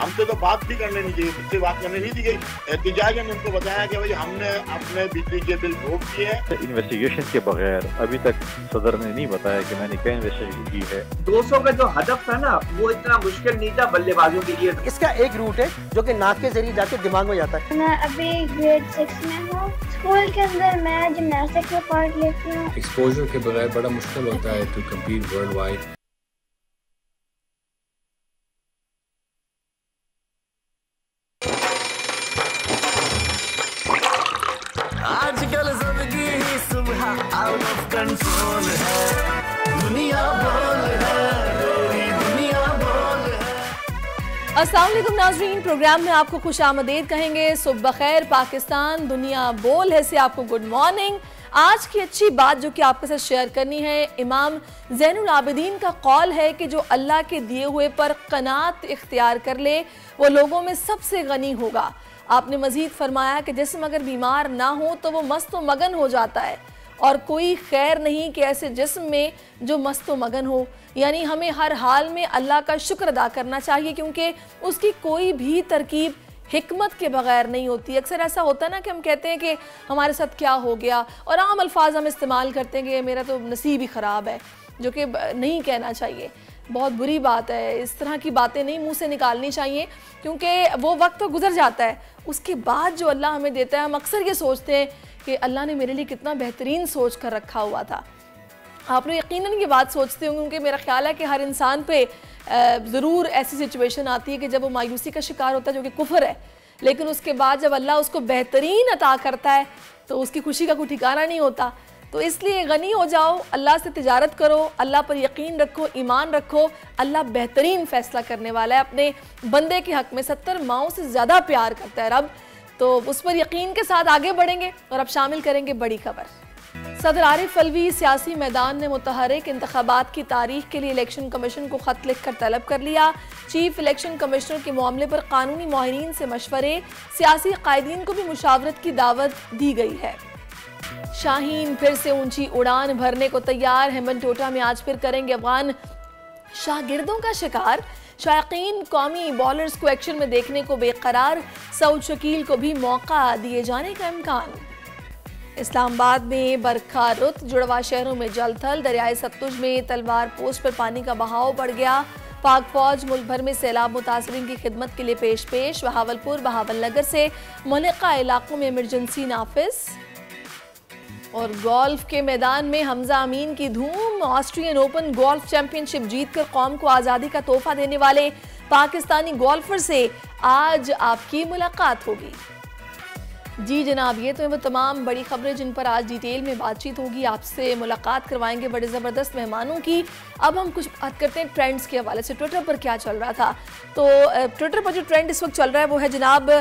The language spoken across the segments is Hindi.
हमसे तो बात भी करने नहीं चाहिए, मुझसे बात करने नहीं दी गई। एहतजाजन उनको बताया कि भाई हमने अपने बिजली के बिल भोग किए हैं। इन्वेस्टिगेशन के बगैर अभी तक सदर ने नहीं बताया कि मैंने क्या इन्वेस्टिगेशन की है। 200 का जो हदफ था ना, वो इतना मुश्किल नहीं था बल्लेबाजों के लिए। इसका एक रूट है जो कि नाक के जरिए जाके दिमाग में जाता है। मैं अभी ग्रेड 6 में हूँ। स्कूल के अंदर मैं जिम्नास्टिक्स में पार्ट लेती हूँ। एक्सपोजर के बगैर बड़ा मुश्किल होता है टू कम्पीट वर्ल्ड वाइड। आजकल जिंदगी ही सुबह आउट ऑफ कंट्रोल है, दुनिया बोल है, तेरी दुनिया बोल है। अस्सलाम वालेकुम नाज़रीन, प्रोग्राम में आपको खुश आमदीद कहेंगे। सुबह खैर पाकिस्तान, दुनिया बोल है से आपको गुड मॉर्निंग। आज की अच्छी बात जो कि आपके साथ शेयर करनी है, इमाम ज़ैनुल आबिदीन का कौल है कि जो अल्लाह के दिए हुए पर क़नात इख्तियार कर ले वो लोगों में सबसे गनी होगा। आपने मज़ीद फरमाया कि जिस्म अगर बीमार ना हो तो वो मस्त व मगन हो जाता है, और कोई खैर नहीं कि ऐसे जिस्म में जो मस्त व मगन हो। यानी हमें हर हाल में अल्लाह का शुक्र अदा करना चाहिए, क्योंकि उसकी कोई भी तरकीब हिकमत के बगैर नहीं होती। अक्सर ऐसा होता है ना कि हम कहते हैं कि हमारे साथ क्या हो गया, और आम अल्फाज हम इस्तेमाल करते हैं कि मेरा तो नसीब ही ख़राब है, जो कि नहीं कहना चाहिए। बहुत बुरी बात है, इस तरह की बातें नहीं मुंह से निकालनी चाहिए, क्योंकि वो वक्त तो गुजर जाता है। उसके बाद जो अल्लाह हमें देता है, हम अक्सर ये सोचते हैं कि अल्लाह ने मेरे लिए कितना बेहतरीन सोच कर रखा हुआ था। आप लोग यकीनन ये बात सोचते होंगे, क्योंकि मेरा ख्याल है कि हर इंसान पे ज़रूर ऐसी सिचुएशन आती है कि जब वो मायूसी का शिकार होता है, जो कि कुफ्र है, लेकिन उसके बाद जब अल्लाह उसको बेहतरीन अता करता है तो उसकी खुशी का कोई ठिकाना नहीं होता। तो इसलिए गनी हो जाओ, अल्लाह से तिजारत करो, अल्लाह पर यकीन रखो, ईमान रखो। अल्लाह बेहतरीन फ़ैसला करने वाला है। अपने बंदे के हक़ में 70 माओं से ज़्यादा प्यार करता है रब, तो उस पर यकीन के साथ आगे बढ़ेंगे। और अब शामिल करेंगे बड़ी खबर। सदर आरिफ अलवी सियासी मैदान ने मुतहरिक इंतखाबात की तारीख के लिए इलेक्शन कमीशन को ख़त लिख कर तलब कर लिया। चीफ इलेक्शन कमिश्नर के मामले पर कानूनी माहिरीन से मशवरे, सियासी कायदीन को भी मुशावरत की दावत दी गई है। शाहीन फिर से ऊंची उड़ान भरने को तैयार। हेमंत टोटा में आज फिर करेंगे अफगान शागिर्दों का शिकार। शायकीन कौमी बॉलर्स को एक्शन में देखने को बेकरार। सऊद शकील को भी मौका दिए जाने का इम्कान। इस्लामाबाद में बरखा रुत, जुड़वा शहरों में जलथल। दरियाए सतलुज में तलवार पोस्ट पर पानी का बहाव बढ़ गया। पाक फौज मुल्क भर में सैलाब मुतासरीन की खिदमत के लिए पेश। बहावलपुर बहावलनगर से मुल्का इलाकों में इमरजेंसी नाफिज। और गोल्फ के मैदान में हमजा अमीन की धूम। ऑस्ट्रियन ओपन गोल्फ चैंपियनशिप जीतकर कौम को आज़ादी का तोहफा देने वाले पाकिस्तानी गोल्फर से आज आपकी मुलाकात होगी। जी जनाब, ये तो है वो तमाम बड़ी खबरें जिन पर आज डिटेल में बातचीत होगी। आपसे मुलाकात करवाएंगे बड़े ज़बरदस्त मेहमानों की। अब हम कुछ बात करते हैं ट्रेंड्स के हवाले से। ट्विटर पर क्या चल रहा था, तो ट्विटर पर जो ट्रेंड इस वक्त चल रहा है वो है जनाब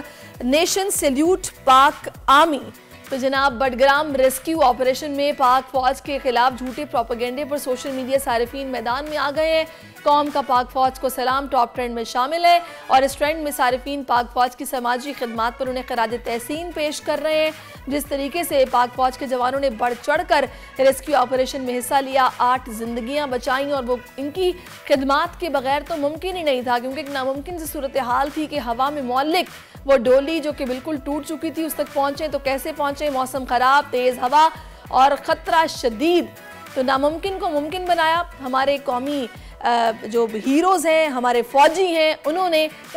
नेशन सैल्यूट पाक आर्मी। तो जनाब बडग्राम रेस्क्यू ऑपरेशन में पाक फौज के खिलाफ झूठे प्रोपेगेंडे पर सोशल मीडिया सारिफीन मैदान में आ गए हैं। कौम का पाक फौज को सलाम टॉप ट्रेंड में शामिल है, और इस ट्रेंड में सारिफीन पाक फौज की समाजी खिदमात पर उन्हें खराज तहसीन पेश कर रहे हैं। जिस तरीके से पाक फौज के जवानों ने बढ़ चढ़ कर रेस्क्यू ऑपरेशन में हिस्सा लिया, 8 जिंदगियां बचाई, और वो इनकी खिदमात के बगैर तो मुमकिन ही नहीं था, क्योंकि एक नामुमकिन सी सूरत हाल थी कि हवा में मौलिक वो डोली जो कि बिल्कुल टूट चुकी थी उस तक पहुंचे। तो कैसे पहुंचे? मौसम खराब, तेज हवा और ख़तरा शदीद। तो नामुमकिन को मुमकिन बनाया। हमारे कौमी जो हीरोज़ हैं, हमारे फ़ौजी हैं,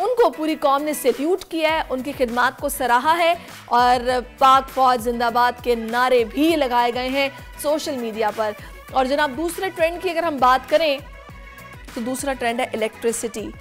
उनको पूरी कौम ने सैल्यूट किया है, उनकी खिदमात को सराहा है, और पाक फ़ौज जिंदाबाद के नारे भी लगाए गए हैं सोशल मीडिया पर। और जनाब दूसरे ट्रेंड की अगर हम बात करें तो दूसरा ट्रेंड है इलेक्ट्रिसिटी।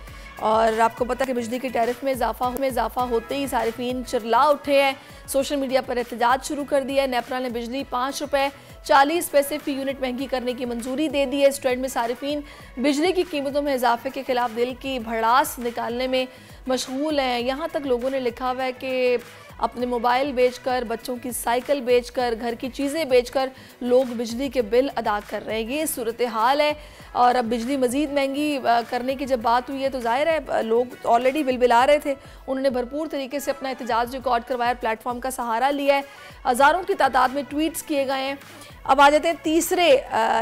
और आपको पता है कि बिजली के टैरिफ में इजाफा होते ही सारिफीन चिल्ला उठे हैं, सोशल मीडिया पर एहतजाज शुरू कर दिया है। नेपरा ने बिजली 5 रुपये 40 पैसे फी यूनिट महंगी करने की मंजूरी दे दी है। इस ट्रेंड में सारिफीन बिजली की कीमतों में इजाफे के खिलाफ दिल की भड़ास निकालने में मशगूल हैं। यहाँ तक लोगों ने लिखा हुआ है कि अपने मोबाइल बेचकर, बच्चों की साइकिल बेचकर, घर की चीज़ें बेचकर लोग बिजली के बिल अदा कर रहे हैं। ये सूरत हाल है। और अब बिजली मज़ीद महंगी करने की जब बात हुई है तो जाहिर है लोग ऑलरेडी बिल आ रहे थे, उन्होंने भरपूर तरीके से अपना एहतजाज रिकॉर्ड करवाया, प्लेटफॉर्म का सहारा लिया है। हज़ारों की तादाद में ट्वीट्स किए गए हैं। अब आ जाते हैं तीसरे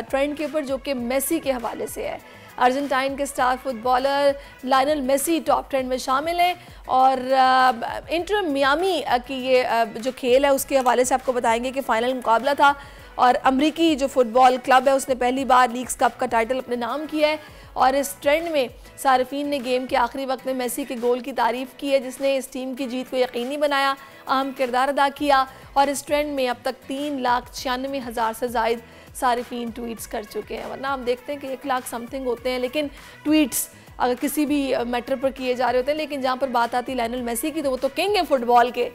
ट्रेंड के ऊपर, जो कि मेसी के हवाले से है। अर्जेंटाइन के star footballer Lionel Messi top 10 में शामिल हैं। और इंटर मियामी की ये जो खेल है उसके हवाले से आपको बताएंगे कि फ़ाइनल मुकाबला था और अमरीकी जो फुटबॉल क्लब है उसने पहली बार लीग्स कप का टाइटल अपने नाम किया है। और इस ट्रेंड में सार्फिन ने गेम के आखिरी वक्त में मेसी के गोल की तारीफ़ की है, जिसने इस टीम की जीत को यकीनी बनाया, अहम किरदार अदा किया। और इस ट्रेंड में अब तक 3,96,000 से ज़ायद सार्फिन ट्वीट्स कर चुके हैं। वरना हम देखते हैं कि 1 लाख समथिंग होते हैं, लेकिन ट्वीट्स अगर किसी भी मैटर पर किए जा रहे होते हैं, लेकिन जहाँ पर बात आती है लायनल मेसी की तो वो तो किंग है फुटबॉल के।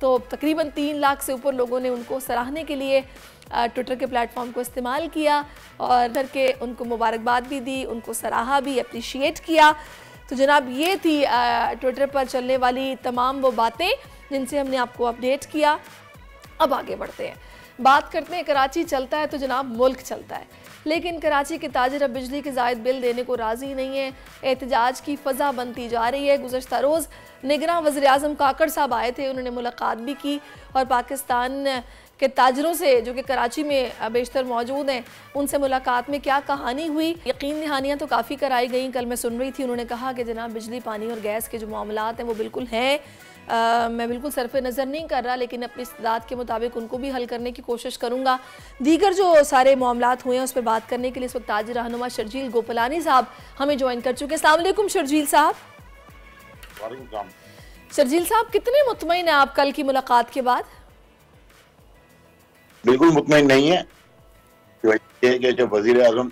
तो तकरीबन 3 लाख से ऊपर लोगों ने उनको सराहने के लिए ट्विटर के प्लेटफॉर्म को इस्तेमाल किया और करके उनको मुबारकबाद भी दी, उनको सराहा भी, अप्रिशिएट किया। तो जनाब ये थी ट्विटर पर चलने वाली तमाम वो बातें जिनसे हमने आपको अपडेट किया। अब आगे बढ़ते हैं, बात करते हैं कराची चलता है तो जनाब मुल्क चलता है, लेकिन कराची के ताजिर अब बिजली के ज़ायद बिल देने को राज़ी नहीं है। एहतजाज की फ़ज़ा बनती जा रही है। गुज़श्ता रोज़ निगरान वज़ीर-ए-आज़म काकड़ साहब आए थे, उन्होंने मुलाकात भी की और पाकिस्तान के ताजरों से जो कि कराची में बेशतर मौजूद हैं उनसे मुलाकात में क्या कहानी हुई, यकीन दहानियाँ तो काफ़ी कराई गई। कल मैं सुन रही थी, उन्होंने कहा कि जनाब बिजली पानी और गैस के जो मामलात हैं वो बिल्कुल हैं, मैं बिल्कुल सरफ़े नज़र नहीं कर रहा, लेकिन अपनी इस्तिदाद के मुताबिक उनको भी हल करने की कोशिश करूँगा। दीगर जो सारे मामलात हुए हैं उस पर बात करने के लिए इस वक्त ताजिर रहनुमा शर्जील गोपलानी साहब हमें ज्वाइन कर चुके हैं। अस्सलाम वालेकुम शर्जील साहब। शर्जील साहब, कितने मुतमईन हैं आप कल की मुलाकात के बाद? बिल्कुल मुतमईन नहीं है कि जब वज़ीर-ए-आज़म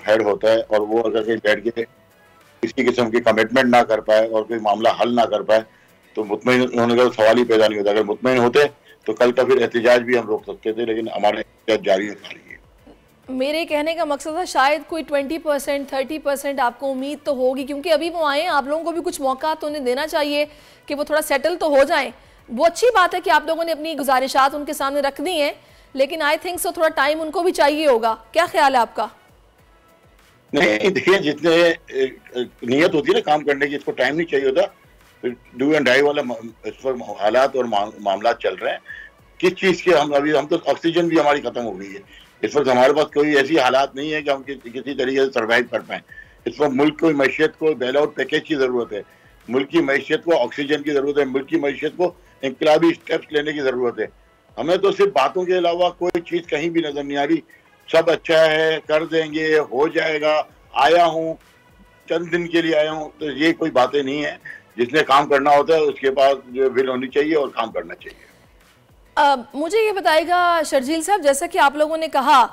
हेड होता है और वो अगर कहीं बैठ के किसी किस्म की कमिटमेंट ना कर पाए और कोई मामला हल ना कर पाए तो मुतमईन होने का सवाल ही पैदा नहीं होता। अगर मुतमईन होते तो कल का फिर एहतजाज भी हम रोक सकते थे, लेकिन हमारा एहतजाज जारी है। मेरे कहने का मकसद था शायद कोई 20% 30% आपको उम्मीद तो होगी, क्योंकि अभी वो आए, आप लोगों को भी कुछ मौका तो उन्हें देना चाहिए कि वो थोड़ा सेटल तो हो जाएं। वो अच्छी बात है कि आप लोगों ने अपनी गुजारिशात उनके सामने रख दी हैं, लेकिन आई थिंक सो थोड़ा टाइम उनको भी चाहिए होगा। क्या ख्याल है आपका? नहीं, देखिए, जितने नियत होती है ना काम करने की, इसको टाइम नहीं चाहिए होता। डू एंड डाई वाला इस पर हालात और मामला चल रहे हैं। किस चीज़ के हम तो ऑक्सीजन भी हमारी खत्म हो गई है। इस वक्त हमारे पास कोई ऐसी हालात नहीं है कि हम किसी तरीके से सर्वाइव कर पाएँ। इस वक्त मुल्क को मैशियत को बेल आउट पैकेज की ज़रूरत है, मुल्क की मैशियत को ऑक्सीजन की ज़रूरत है, मुल्क की मैशियत को इंकलाबी स्टेप्स लेने की ज़रूरत है। हमें तो सिर्फ बातों के अलावा कोई चीज़ कहीं भी नज़र नहीं आ रही। सब अच्छा है, कर देंगे, हो जाएगा, आया हूँ, चंद दिन के लिए आया हूँ, तो ये कोई बातें नहीं है। जिसने काम करना होता है उसके पास जो विल होनी चाहिए और काम करना चाहिए। मुझे ये बताइएगा शर्जील साहब, जैसा कि आप लोगों ने कहा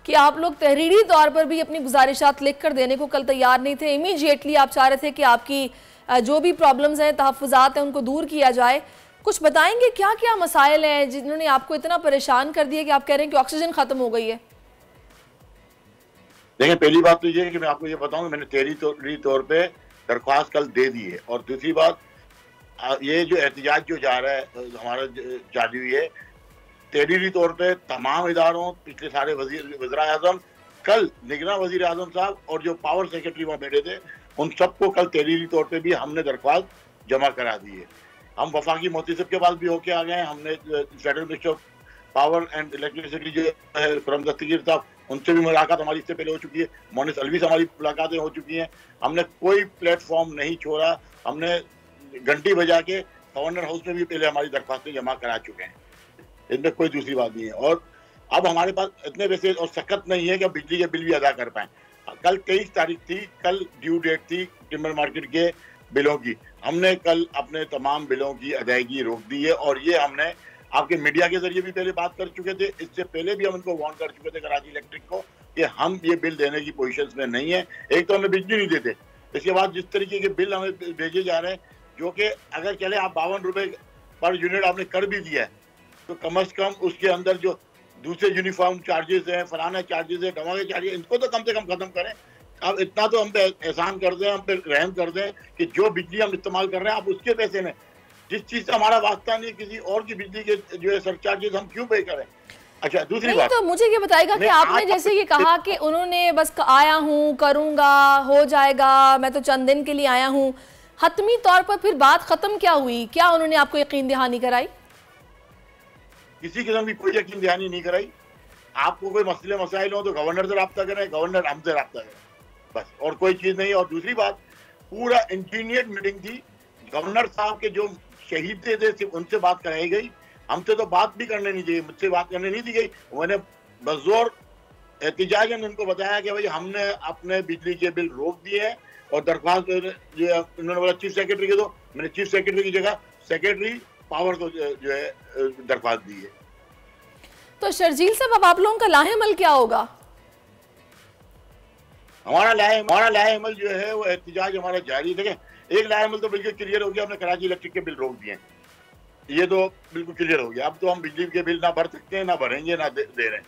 कि आप लोग तहरीरी तौर पर भी अपनी गुजारिशात लिख कर देने को कल तैयार नहीं थे, इमीडिएटली आप चाह रहे थे कि आपकी जो भी प्रॉब्लम्स हैं, तहफ़्फ़ुज़ात हैं, उनको दूर किया जाए। कुछ बताएंगे क्या क्या मसाइल हैं जिन्होंने आपको इतना परेशान कर दिया कि आप कह रहे हैं कि ऑक्सीजन ख़त्म हो गई है? देखिए, पहली बात तो ये है कि मैं आपको ये बताऊं, मैंने तहरीरी तौर पे दरख्वास्त कल दे दी है। और दूसरी बात, ये जो एहतजाज जो जा रहा है हमारा जारी हुई है, तहरीरी तौर पे तमाम इदारों, पिछले सारे वज़ीर-ए-आज़म, कल निगरान वज़ीर-ए-आज़म साहब और जो पावर सेक्रेटरी वहाँ बैठे थे, उन सबको कल तहरीरी तौर पे भी हमने दरख्वास्त जमा करा दी है। हम वफाकी मोहती साहब के पास भी होके आ गए हैं। हमने federal minister of power and electricity जो है खुरम दस्तगीर साहब, उनसे भी मुलाकात हमारी इससे पहले हो चुकी है। मोनिस अलवी से हमारी मुलाकातें हो चुकी हैं। हमने कोई प्लेटफॉर्म नहीं छोड़ा। हमने घंटी बजा के गवर्नर हाउस में भी पहले हमारी दरख्वास्तें जमा करा चुके हैं। इसमें कोई दूसरी बात नहीं है। और अब हमारे पास इतने पैसे और सख्त नहीं है कि बिजली के बिल भी अदा कर पाएँ। कल 23 तारीख थी, कल ड्यू डेट थी टिम्बर मार्केट के बिलों की। हमने कल अपने तमाम बिलों की अदायगी रोक दी है और ये हमने आपके मीडिया के जरिए भी पहले बात कर चुके थे। इससे पहले भी हम इनको वार्न कर चुके थे कराची इलेक्ट्रिक को कि हम ये बिल देने की पोजीशंस में नहीं है। एक तो हमें बिजली नहीं देते, इसके बाद जिस तरीके के बिल हमें भेजे जा रहे हैं, जो कि अगर चले आप 52 रुपये पर यूनिट आपने कर भी दिया है, तो कम से कम उसके अंदर जो दूसरे यूनिफॉर्म चार्जेस हैं, फलाना चार्जेस हैं, दवा के चार्जेस, इनको तो कम से कम खत्म करें। अब इतना तो हम पे एहसान कर दें, हम पे रहम कर दें कि जो बिजली हम इस्तेमाल कर रहे हैं आप उसके पैसे में, जिस चीज़ से हमारा वास्ता नहीं, किसी और की बिजली के जो है सरचार्जेस हम क्यों पे करें। अच्छा, दूसरी बात, तो मुझे ये बताएगा कि आपने जैसे ये कहा कि उन्होंने बस आया हूँ, करूँगा, हो जाएगा, मैं तो चंद दिन के लिए आया हूँ, हतमी तौर पर फिर बात खत्म क्या हुई? क्या उन्होंने आपको यकीन दहानी कराई? किसी किस्म की कोई यकीन दहानी नहीं कराई। आपको कोई मसले मसाइल हो तो गवर्नर से रब्ता करें, गवर्नर हमसे रब्ता करें। बस, और कोई चीज नहीं। और दूसरी बात, पूरा इंजीनियर्ड मीटिंग थी। गवर्नर साहब के जो शहीद थे सिर्फ उनसे बात कराई गई, हमसे तो बात भी करने नहीं दी, मुझसे बात करने नहीं दी गई। मैंने बज़ोर एहतिजाजन उनको बताया कि भाई हमने अपने बिजली के बिल रोक दिए हैं, और दरख्वास्त जो है उन्होंने बोला चीफ सेक्रेटरी के दो। मैंने चीफ सेक्रेटरी की जगह सेक्रेटरी पावर को जो है दरख्वास्त दी है। तो शर्जील साहब, अब आप लोगों का लाहेमल क्या होगा? हमारा लाहेमल जो है वो एहतिजाज हमारा जारी। देखें, एक लाहेमल तो बिल्कुल क्लियर हो गया, हमने कराची इलेक्ट्रिक के बिल रोक दिए, ये तो बिल्कुल क्लियर हो गया। अब तो हम बिजली के बिल ना भर सकते हैं, ना भरेंगे, ना दे रहे हैं।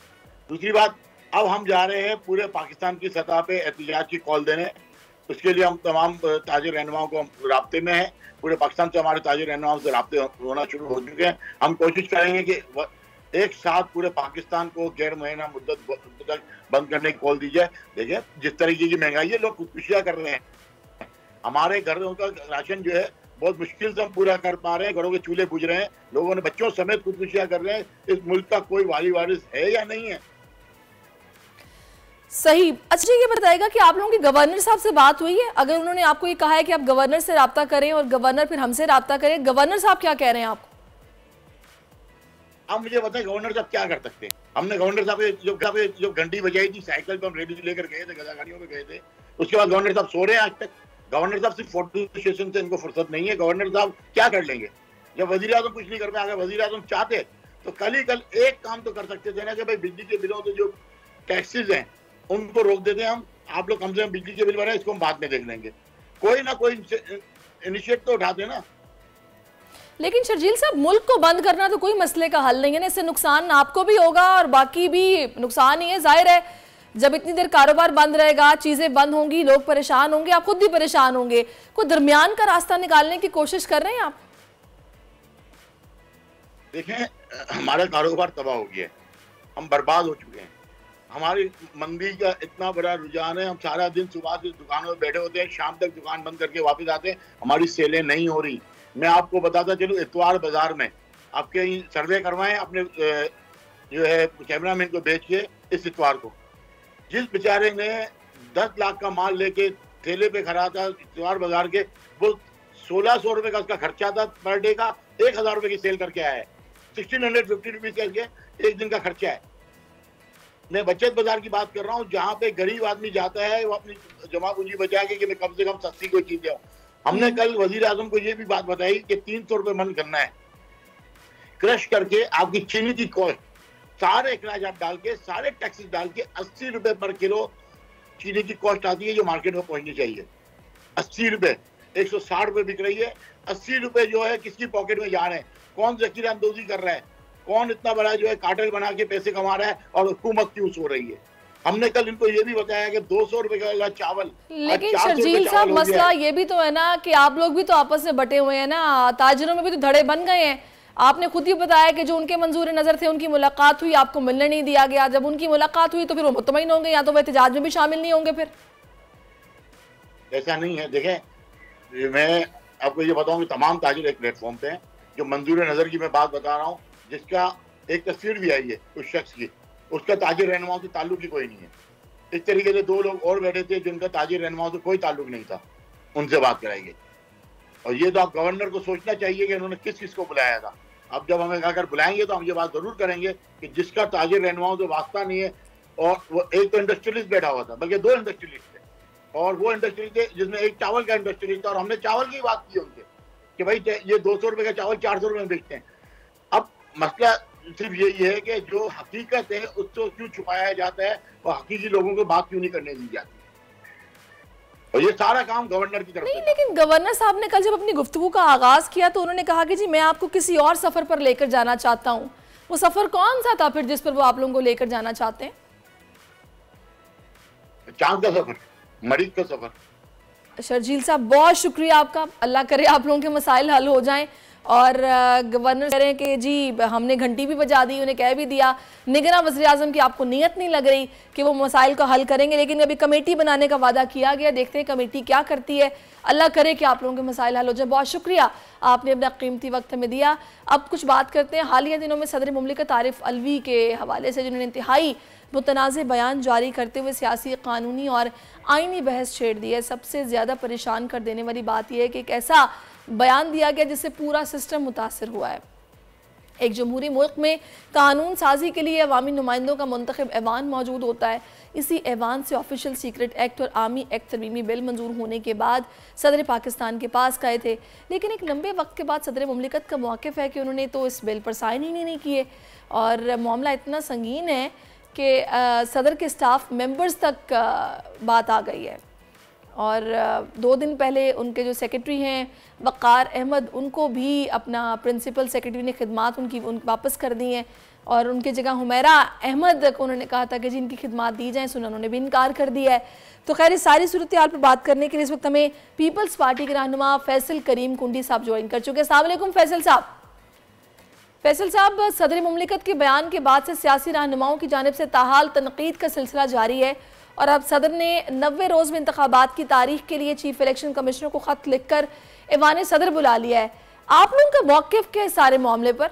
दूसरी बात, अब हम जा रहे हैं पूरे पाकिस्तान की सतह पे एहतिजाज की कॉल देने। उसके लिए हम तमाम ताजिर रहनुमाओं को राब्ते में हैं, पूरे पाकिस्तान से हमारे ताजिर रहनुमाओं से राब्ते होना शुरू हो चुके हैं। हम कोशिश करेंगे कि एक साथ पूरे पाकिस्तान को गैर मुहैया मुद्दत तक बंद करने की कॉल दी जाए। देखिए, जिस तरीके की महंगाई है, लोग खुदकुशियां कर रहे हैं। हमारे घरों का राशन जो है बहुत मुश्किल से हम पूरा कर पा रहे हैं, घरों के चूल्हे बुझ रहे हैं, लोगों ने बच्चों समेत खुदकुशियां कर रहे हैं। इस मुल्क का कोई वाली वारिस है या नहीं है? सही। अच्छा, ये बताएगा कि आप लोगों की गवर्नर साहब से बात हुई है? अगर उन्होंने आपको ये कहा है कि आप गवर्नर से राब्ता करें और गवर्नर फिर हमसे राब्ता करें, गवर्नर साहब क्या कह रहे हैं आपको? आप मुझे बताएं, गवर्नर साहब क्या कर सकते हैं? हमने गवर्नर साहब जो घंटी बजाई थी, साइकिल पर हम रेडी लेकर गए थे, गधा गाड़ियों में गए थे, उसके बाद गवर्नर साहब सो रहे हैं आज तक। गवर्नर साहब सिर्फ फोटो सेशन से इनको फुर्सत नहीं है। गवर्नर साहब क्या कर लेंगे? जब वजीर आजम कुछ नहीं कर पाए, अगर वजीर आजम चाहते तो कल एक काम तो कर सकते थे ना, कि भाई बिजली के बिलों के जो टैक्सेस हैं उनको रोक देते हैं हम, आप लोग कम से कम बिजली के बिल भरें, इसको हम बाद में देख लेंगे। कोई ना कोई इनिशिएटिव तो उठाते ना। लेकिन शर्जील साहब, मुल्क को बंद करना तो कोई मसले का हल नहीं है ना, इससे नुकसान आपको भी होगा और बाकी भी नुकसान ही है। जाहिर है, जब इतनी देर कारोबार बंद रहेगा, चीजें बंद होंगी, लोग परेशान होंगे, आप खुद भी परेशान होंगे। कोई दरमियान का रास्ता निकालने की कोशिश कर रहे हैं आप? देखें, हमारा कारोबार तबाह हो गया है, हम बर्बाद हो चुके हैं। हमारी मंदी का इतना बड़ा रुझान है, हम सारा दिन सुबह से दुकानों में बैठे होते हैं, शाम तक दुकान बंद करके वापस आते हैं, हमारी सेलें नहीं हो रही। मैं आपको बताता चलूं, इतवार बाजार में आपके सर्वे करवाएं अपने जो है कैमरामैन को भेज के, इस इतवार को जिस बेचारे ने 10 लाख का माल लेके ठेले पे खड़ा था इतवार बाजार के, वो 1600 रुपए का उसका खर्चा था पर डे का, 1000 रुपए की सेल करके आया है। 1650 रुपीज करके एक दिन का खर्चा है। मैं बचत बाजार की बात कर रहा हूँ, जहाँ पे गरीब आदमी जाता है वो अपनी जमा पूंजी बचा के कि मैं कम से कम सस्ती कोई चीज ले। हमने कल वजीर आजम को ये भी बात बताई कि 300 रुपए मन करना है, क्रश करके आपकी चीनी की कॉस्ट सारे अखराजात डाल के, सारे टैक्सेस डाल के 80 रुपए पर किलो चीनी की कॉस्ट आती है, जो मार्केट में पहुंचनी चाहिए। 80 रुपए, 160 रुपए बिक रही है। 80 रुपए जो है किसकी पॉकेट में जा रहे हैं? कौन ज़कीर अंदोजी कर रहा है? कौन इतना बड़ा जो है कार्टेल बना के पैसे कमा रहा है और हुकूमत क्यों सो रही है? हमने कल इनको ये भी बताया कि 200 रुपए का चावल, लेकिन शर्जील साहब, मसला ये भी तो है ना कि आप लोग भी तो आपस में बटे हुए हैं ना, ताजिरों में भी तो धड़े बन गए हैं। आपने खुद ही बताया कि जो उनके मंजूर नजर थे उनकी मुलाकात हुई, आपको मिलने नहीं दिया गया। जब उनकी मुलाकात हुई तो फिर वो मुतमईन होंगे, या तो वो एहतिजाज में भी शामिल नहीं होंगे। फिर ऐसा नहीं है। देखें, मैं आपको ये बताऊं कि तमाम ताजिर एक प्लेटफॉर्म पे हैं। जो मंजूर नजर की मैं बात बता रहा हूँ, जिसका एक तस्वीर भी आई है उस शख्स की, उसका ताजिर रहनुमाओं से ताल्लुक ही कोई नहीं है। इस तरीके से 2 लोग और बैठे थे जिनका ताजिर रहनुमाओं से कोई ताल्लुक नहीं था, उनसे बात कराई गई। और ये तो आप गवर्नर को सोचना चाहिए कि उन्होंने किस किस को बुलाया था। अब जब हमें अगर बुलाएंगे तो हम ये बात जरूर करेंगे कि जिसका ताजिर रहनुमाओं से वास्ता नहीं है, और वो एक तो इंडस्ट्रियलिस्ट बैठा हुआ था, बल्कि 2 इंडस्ट्रियलिस्ट थे, और वो इंडस्ट्रियलिस्ट थे जिसमें एक चावल का इंडस्ट्रियलिस्ट था, और हमने चावल की बात की उनसे कि भाई ये 200 रुपए का चावल 400 रुपए में बेचते हैं। अब मसला सिर्फ यही है कि जो हकीकत है उसको क्यों छुपाया जाता है और हकीकी लोगों को बात क्यों नहीं करने दी जाती, और ये सारा काम गवर्नर की तरफ नहीं। लेकिन गवर्नर साहब ने कल जब अपनी गुफ्तगू का आगाज किया तो उन्होंने कहा कि जी मैं आपको किसी और सफर पर लेकर जाना चाहता हूँ। वो सफर कौन सा था फिर जिस पर वो आप लोगों को लेकर जाना चाहते हैं? चांद का सफर, मरीज का सफर। शर्जील साहब, बहुत शुक्रिया आपका। अल्लाह करे आप लोगों के मसाइल हल हो जाएं। और गवर्नर कह रहे हैं कि जी हमने घंटी भी बजा दी, उन्हें कह भी दिया निगरान वज़ीर आज़म की आपको नीयत नहीं लग रही कि वो मसाइल का हल करेंगे, लेकिन अभी कमेटी बनाने का वादा किया गया, देखते हैं कमेटी क्या करती है। अल्लाह करे कि आप लोगों के मसाइल हल हो जाए। बहुत शुक्रिया, आपने अपना कीमती वक्त हमें दिया। अब कुछ बात करते हैं हालिया दिनों में सदर मुमलिकत आरिफ अलवी के हवाले से, जिन्होंने इंतहाई मुतनाज़ बयान जारी करते हुए सियासी, कानूनी और आइनी बहस छेड़ दी है। सबसे ज़्यादा परेशान कर देने वाली बात यह है कि एक ऐसा बयान दिया गया जिससे पूरा सिस्टम मुतासर हुआ है। एक जमहूरी मुल्क में कानून साजी के लिए अवामी नुमाइंदों का मुंतखब ऐवान मौजूद होता है। इसी ऐवान से ऑफिशियल सीक्रेट एक्ट और आर्मी एक्ट तरमीमी बिल मंजूर होने के बाद सदर पाकिस्तान के पास गए थे, लेकिन एक लंबे वक्त के बाद सदर मुमलिकत का मौक़िफ़ है कि उन्होंने तो इस बिल पर साइन ही नहीं किए। और मामला इतना संगीन है कि सदर के स्टाफ मेंबर्स तक बात आ गई है। और 2 दिन पहले उनके जो सेक्रेटरी हैं वक़ार अहमद, उनको भी अपना प्रिंसिपल सेक्रेटरी ने खिदमात उनकी वापस कर दी हैं, और उनकी जगह हुमैरा अहमद को उन्होंने कहा था कि जी इनकी खिदमात दी जाएँ, सुना उन्होंने भी इनकार कर दिया है। तो खैर इस सारी सूरत हाल पर बात करने के लिए इस वक्त हमें पीपल्स पार्टी के रहनुमा फैसल करीम कुंडी साहब ज्वाइन कर चुके हैं। अस्सलाम वालेकुम फैसल साहब। फैसल साहब, सदर मुमलिकत के बयान के बाद से सियासी रहनुमाओं की जानिब से ताहाल तनकीद का सिलसिला जारी है, और अब सदर ने 90 रोज़ में इंतखाबात की तारीख के लिए चीफ इलेक्शन कमिश्नर को ख़त लिखकर ऐवान सदर बुला लिया है। आप लोगों का मौक़िफ़ क्या है सारे मामले पर?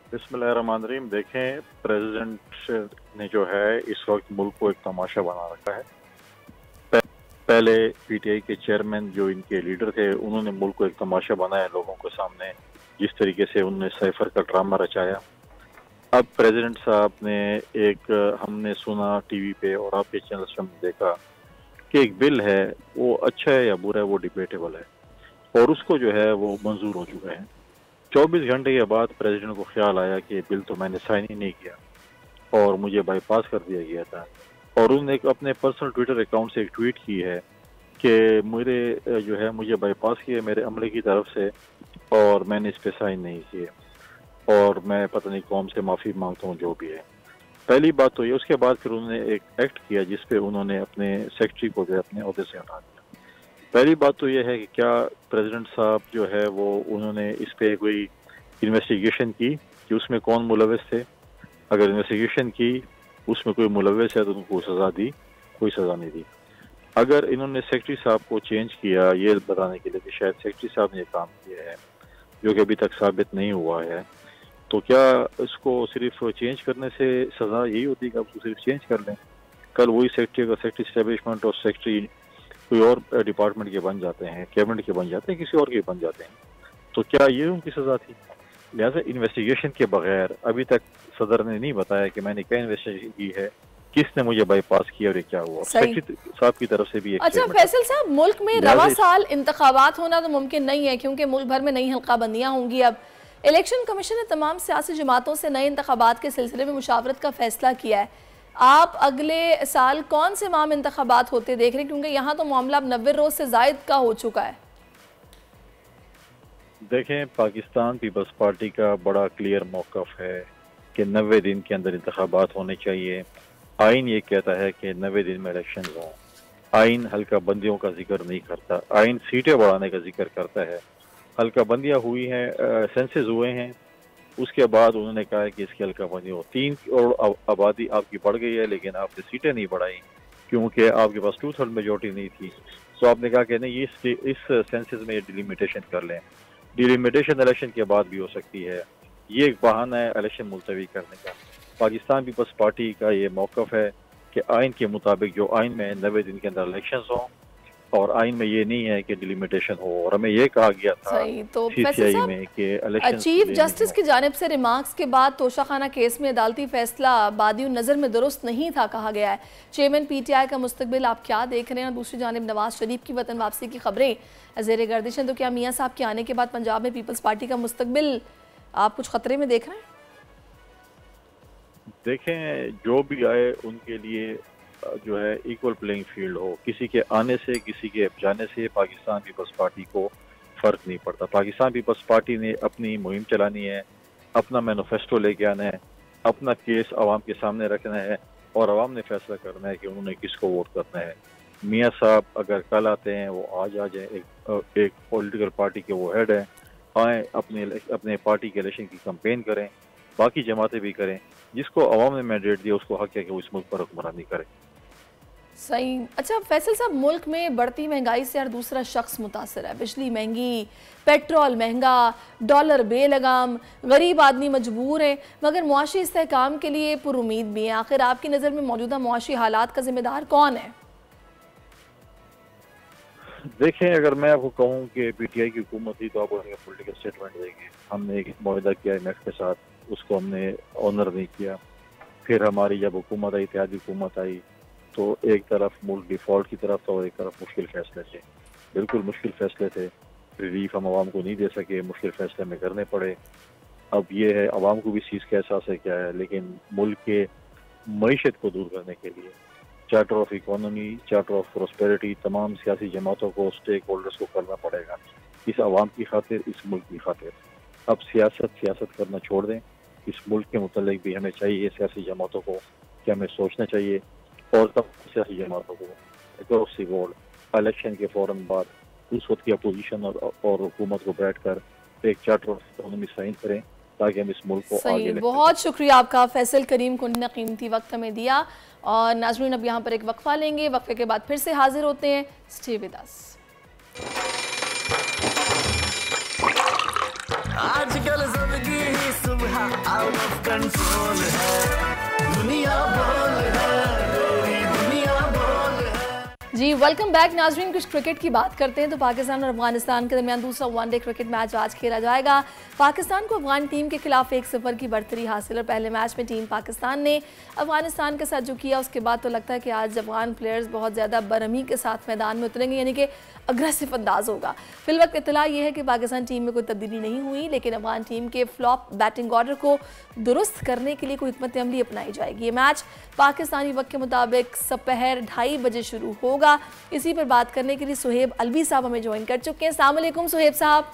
बिस्मिल्लाहिर्रहमानिर्रहीम। देखें, प्रेसिडेंट ने जो है इस वक्त मुल्क को एक तमाशा बना रखा है। पहले पीटीआई के चेयरमैन जो इनके लीडर थे, उन्होंने मुल्क को एक तमाशा बनाया लोगों के सामने, जिस तरीके से उन्होंने साइफर का ड्रामा रचाया। अब प्रेसिडेंट साहब ने हमने सुना टीवी पे और आपके चैनल्स पे देखा कि एक बिल है, वो अच्छा है या बुरा है वो डिबेटेबल है, और उसको जो है वो मंजूर हो चुका है। 24 घंटे के बाद प्रेसिडेंट को ख्याल आया कि बिल तो मैंने साइन ही नहीं किया और मुझे बाईपास कर दिया गया था, और उन्होंने अपने पर्सनल ट्विटर अकाउंट से एक ट्वीट की है कि मुझे बाईपास किया मेरे अमले की तरफ से और मैंने इस पे साइन नहीं किए, और मैं पता नहीं कौम से माफ़ी मांगता हूँ जो भी है। पहली बात तो ये। उसके बाद फिर उन्होंने एक एक्ट किया जिसपे उन्होंने अपने सेक्रेटरी को जो अपने अहदे से हटा दिया। पहली बात तो ये है कि क्या प्रेसिडेंट साहब जो है वो उन्होंने इस पे कोई इन्वेस्टिगेशन की कि उसमें कौन मुलविस थे? अगर इन्वेस्टिगेशन की उसमें कोई मुलविस है तो उनको सज़ा दी? कोई सज़ा नहीं दी। अगर इन्होंने सेक्रेटरी साहब को चेंज किया ये बताने के लिए कि शायद सेक्रेटरी साहब ने ये काम किया है जो कि अभी तक साबित नहीं हुआ है, तो क्या इसको सिर्फ चेंज करने से सज़ा यही होती है कि आप उसको सिर्फ चेंज कर लें? कल वही सेक्रेटरी अगर सेक्रेटरी एस्टेब्लिशमेंट और सेक्रेटरी कोई और डिपार्टमेंट के बन जाते हैं, कैबिनेट के बन जाते हैं, किसी और के बन जाते हैं, तो क्या ये उनकी सज़ा थी? लिहाजा इन्वेस्टिगेशन के बगैर अभी तक सदर ने नहीं बताया कि मैंने क्या इन्वेस्टिगेशन की है, किसने मुझे बाईपास किया और ये क्या हुआ। सेक्रेटरी साहब की तरफ से भी अच्छा फैसल साहब, मुल्क में रवा साल इंतखाबात होना तो मुमकिन नहीं है क्योंकि मुल्क भर में नई हल्का बंदियाँ होंगी। अब इलेक्शन कमीशन ने तमाम सियासी जमातों से नए इंतखाबात के सिलसिले में मुशावरत का फैसला किया है। आप अगले साल कौन से माह में इंतखाबात होते देख रहे हैं, क्योंकि यहाँ तो मामला अब 90 रोज से जायद का हो चुका है? देखें, पाकिस्तान पीपल्स पार्टी का बड़ा क्लियर मौक़िफ़ है कि 90 दिन के अंदर इंतखाबात होने चाहिए। आइन ये कहता है कि 90 दिन में इलेक्शन हों। आइन हल्का बंदियों का जिक्र नहीं करता, आइन सीटें बढ़ाने का जिक्र करता है। हल्का बंदियाँ हुई हैं, सेंसेस हुए हैं, उसके बाद उन्होंने कहा है कि इसकी हल्का बंदी हो। 3 करोड़ आबादी आपकी बढ़ गई है लेकिन आपने सीटें नहीं बढ़ाई क्योंकि आपके पास 2/3 मेजॉरिटी नहीं थी। तो आपने कहा कि नहीं, इस सेंसेस में डिलिमिटेशन कर लें। डिलिमिटेशन इलेक्शन के बाद भी हो सकती है, ये एक बहाना है इलेक्शन मुलतवी करने का। पाकिस्तान पीपल्स पार्टी का ये मौक़िफ़ है कि आइन के मुताबिक जो आइन में 90 दिन के अंदर इलेक्शन हों, और आइन में ये नहीं है कि डिलिमिटेशन हो। और हमें ये कहा गया था तो CCI में कि इलेक्शन चीफ जस्टिस की जानिब से रिमार्क्स के बाद तोशाखाना केस में अदालती फैसला बादी नज़र में दुरुस्त नहीं था कहा गया है। चेयरमैन PTI का मुस्तकबिल आप क्या देख रहे हैं? और दूसरी जानिब नवाज शरीफ की वतन वापसी की खबरें ज़ेर गर्दिश हैं, तो क्या मियाँ साहब के आने के बाद पंजाब में पीपल्स पार्टी का मुस्तकबिल आप कुछ खतरे में देख रहे हैं? देखें, जो भी आए उनके लिए जो है इक्वल प्लेइंग फील्ड हो। किसी के आने से किसी के जाने से पाकिस्तान पीपल्स पार्टी को फ़र्क नहीं पड़ता। पाकिस्तान पीपल्स पार्टी ने अपनी मुहिम चलानी है, अपना मैनिफेस्टो लेके आना है, अपना केस आवाम के सामने रखना है, और आवाम ने फैसला करना है कि उन्होंने किसको वोट करना है। मियाँ साहब अगर कल आते हैं वो आज आ जाए, एक पॉलिटिकल पार्टी के वो हेड हैं, आए अपने पार्टी के इलेक्शन की कैंपेन करें, बाकी जमातें भी करें, जिसको अवाम ने मैंडेट दिया उसको हक है कि वो इस मुल्क पर हुक्मरानी करे। सही। अच्छा फैसल साहब, मुल्क में बढ़ती महंगाई से हर दूसरा शख्स मुतासर है। बिजली महंगी, पेट्रोल महंगा, डॉलर बेलगाम, गरीब आदमी मजबूर है, मगर मुआशी इस्तेहकाम के लिए पुरुमीद भी है। आखिर आपकी नज़र में मौजूदा मुआशी हालात का जिम्मेदार कौन है? देखें, अगर मैं आपको कहूँ कि पीटीआई की हुकूमत थी तो आपको पॉलिटिकल स्टेटमेंट देंगे। हमने एक मुआहदा किया IMF के साथ, उसको हमने ऑनर नहीं किया। फिर हमारी जब हुकूमत आई, इत्तेहादी हुकूमत आई, तो एक तरफ मुल्क डिफॉल्ट की तरफ था और एक तरफ मुश्किल फैसले थे। बिल्कुल मुश्किल फैसले थे, रिलीफ हम आवाम को नहीं दे सके, मुश्किल फैसले में करने पड़े। अब ये है आवाम को भी इस चीज़ का एहसास है क्या है, लेकिन मुल्क के मईशत को दूर करने के लिए charter of economy, charter of prosperity तमाम सियासी जमातों को, स्टेक होल्डर्स को करना पड़ेगा, इस आवाम की खातिर, इस मुल्क की खातिर। अब सियासत करना छोड़ दें, इस मुल्क के मुतल्लिक भी हमें चाहिए सियासी जमातों को कि हमें सोचना चाहिए, और तब सियासी जमातों को अक्रॉस द वर्ल्ड इलेक्शन के फ़ौरन बाद उस वक्त की अपोजिशन और हुकूमत को बैठ कर एक चार्टर ऑफ इकोनॉमी साइन करें ताकि हम इस मुल्क को आगे ले। बहुत शुक्रिया आपका फैसल करीम को ने कीमती वक्त हमें दिया। और नाज़रीन, अब यहाँ पर एक वक्फा लेंगे, वक्फे के बाद फिर से हाजिर होते हैं। Stay with us. आजकल ज़िंदगी ही सुबह आउट ऑफ कंट्रोल है, दुनिया बोल है, दुनिया बोल है। जी वेलकम बैक नाज़रीन। कुछ क्रिकेट की बात करते हैं तो पाकिस्तान और अफगानिस्तान के दरमियान दूसरा वनडे क्रिकेट मैच आज खेला जाएगा। पाकिस्तान को अफगान टीम के खिलाफ 1-0 की बढ़तरी हासिल है। पहले मैच में टीम पाकिस्तान ने अफगानिस्तान के साथ जो किया, उसके बाद तो लगता है कि आज अफगान प्लेयर्स बहुत ज़्यादा बरहमी के साथ मैदान में उतरेंगे, यानी कि अग्रेसिव अंदाज होगा। फिलवक्त इत्तला ये है कि पाकिस्तान टीम में कोई तब्दीली नहीं हुई, लेकिन अफगान टीम के फ्लॉप बैटिंग ऑर्डर को दुरुस्त करने के लिए कोई हिकमत अमली अपनाई जाएगी। ये मैच पाकिस्तानी वक्त के मुताबिक दोपहर 2:30 बजे शुरू होगा। इसी पर बात करने के लिए सुहेब अलवी साहब हमें ज्वाइन कर चुके हैं। अस्सलाम वालेकुम सुहेब साहब।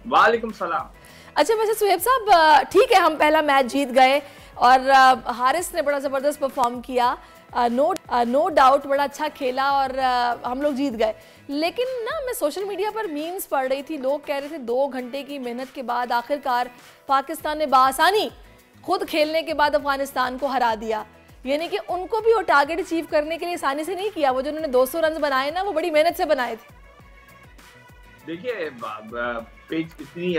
वालेकुम सलाम। अच्छा वैसे सुहेब साहब, ठीक है हम पहला मैच जीत गए और हारिस ने बड़ा ज़बरदस्त परफॉर्म किया, नो डाउट बड़ा अच्छा खेला और हम लोग जीत गए। लेकिन ना मैं सोशल मीडिया पर मीम्स पढ़ रही थी, लोग कह रहे थे 2 घंटे की मेहनत के बाद आखिरकार पाकिस्तान ने बासानी खुद खेलने के बाद अफगानिस्तान को हरा दिया। यानी कि उनको भी वो टारगेट अचीव करने के लिए आसानी से नहीं किया, वो जो उन्होंने 200 रन बनाए ना वो बड़ी मेहनत से बनाए थे। देखिए पिच इतनी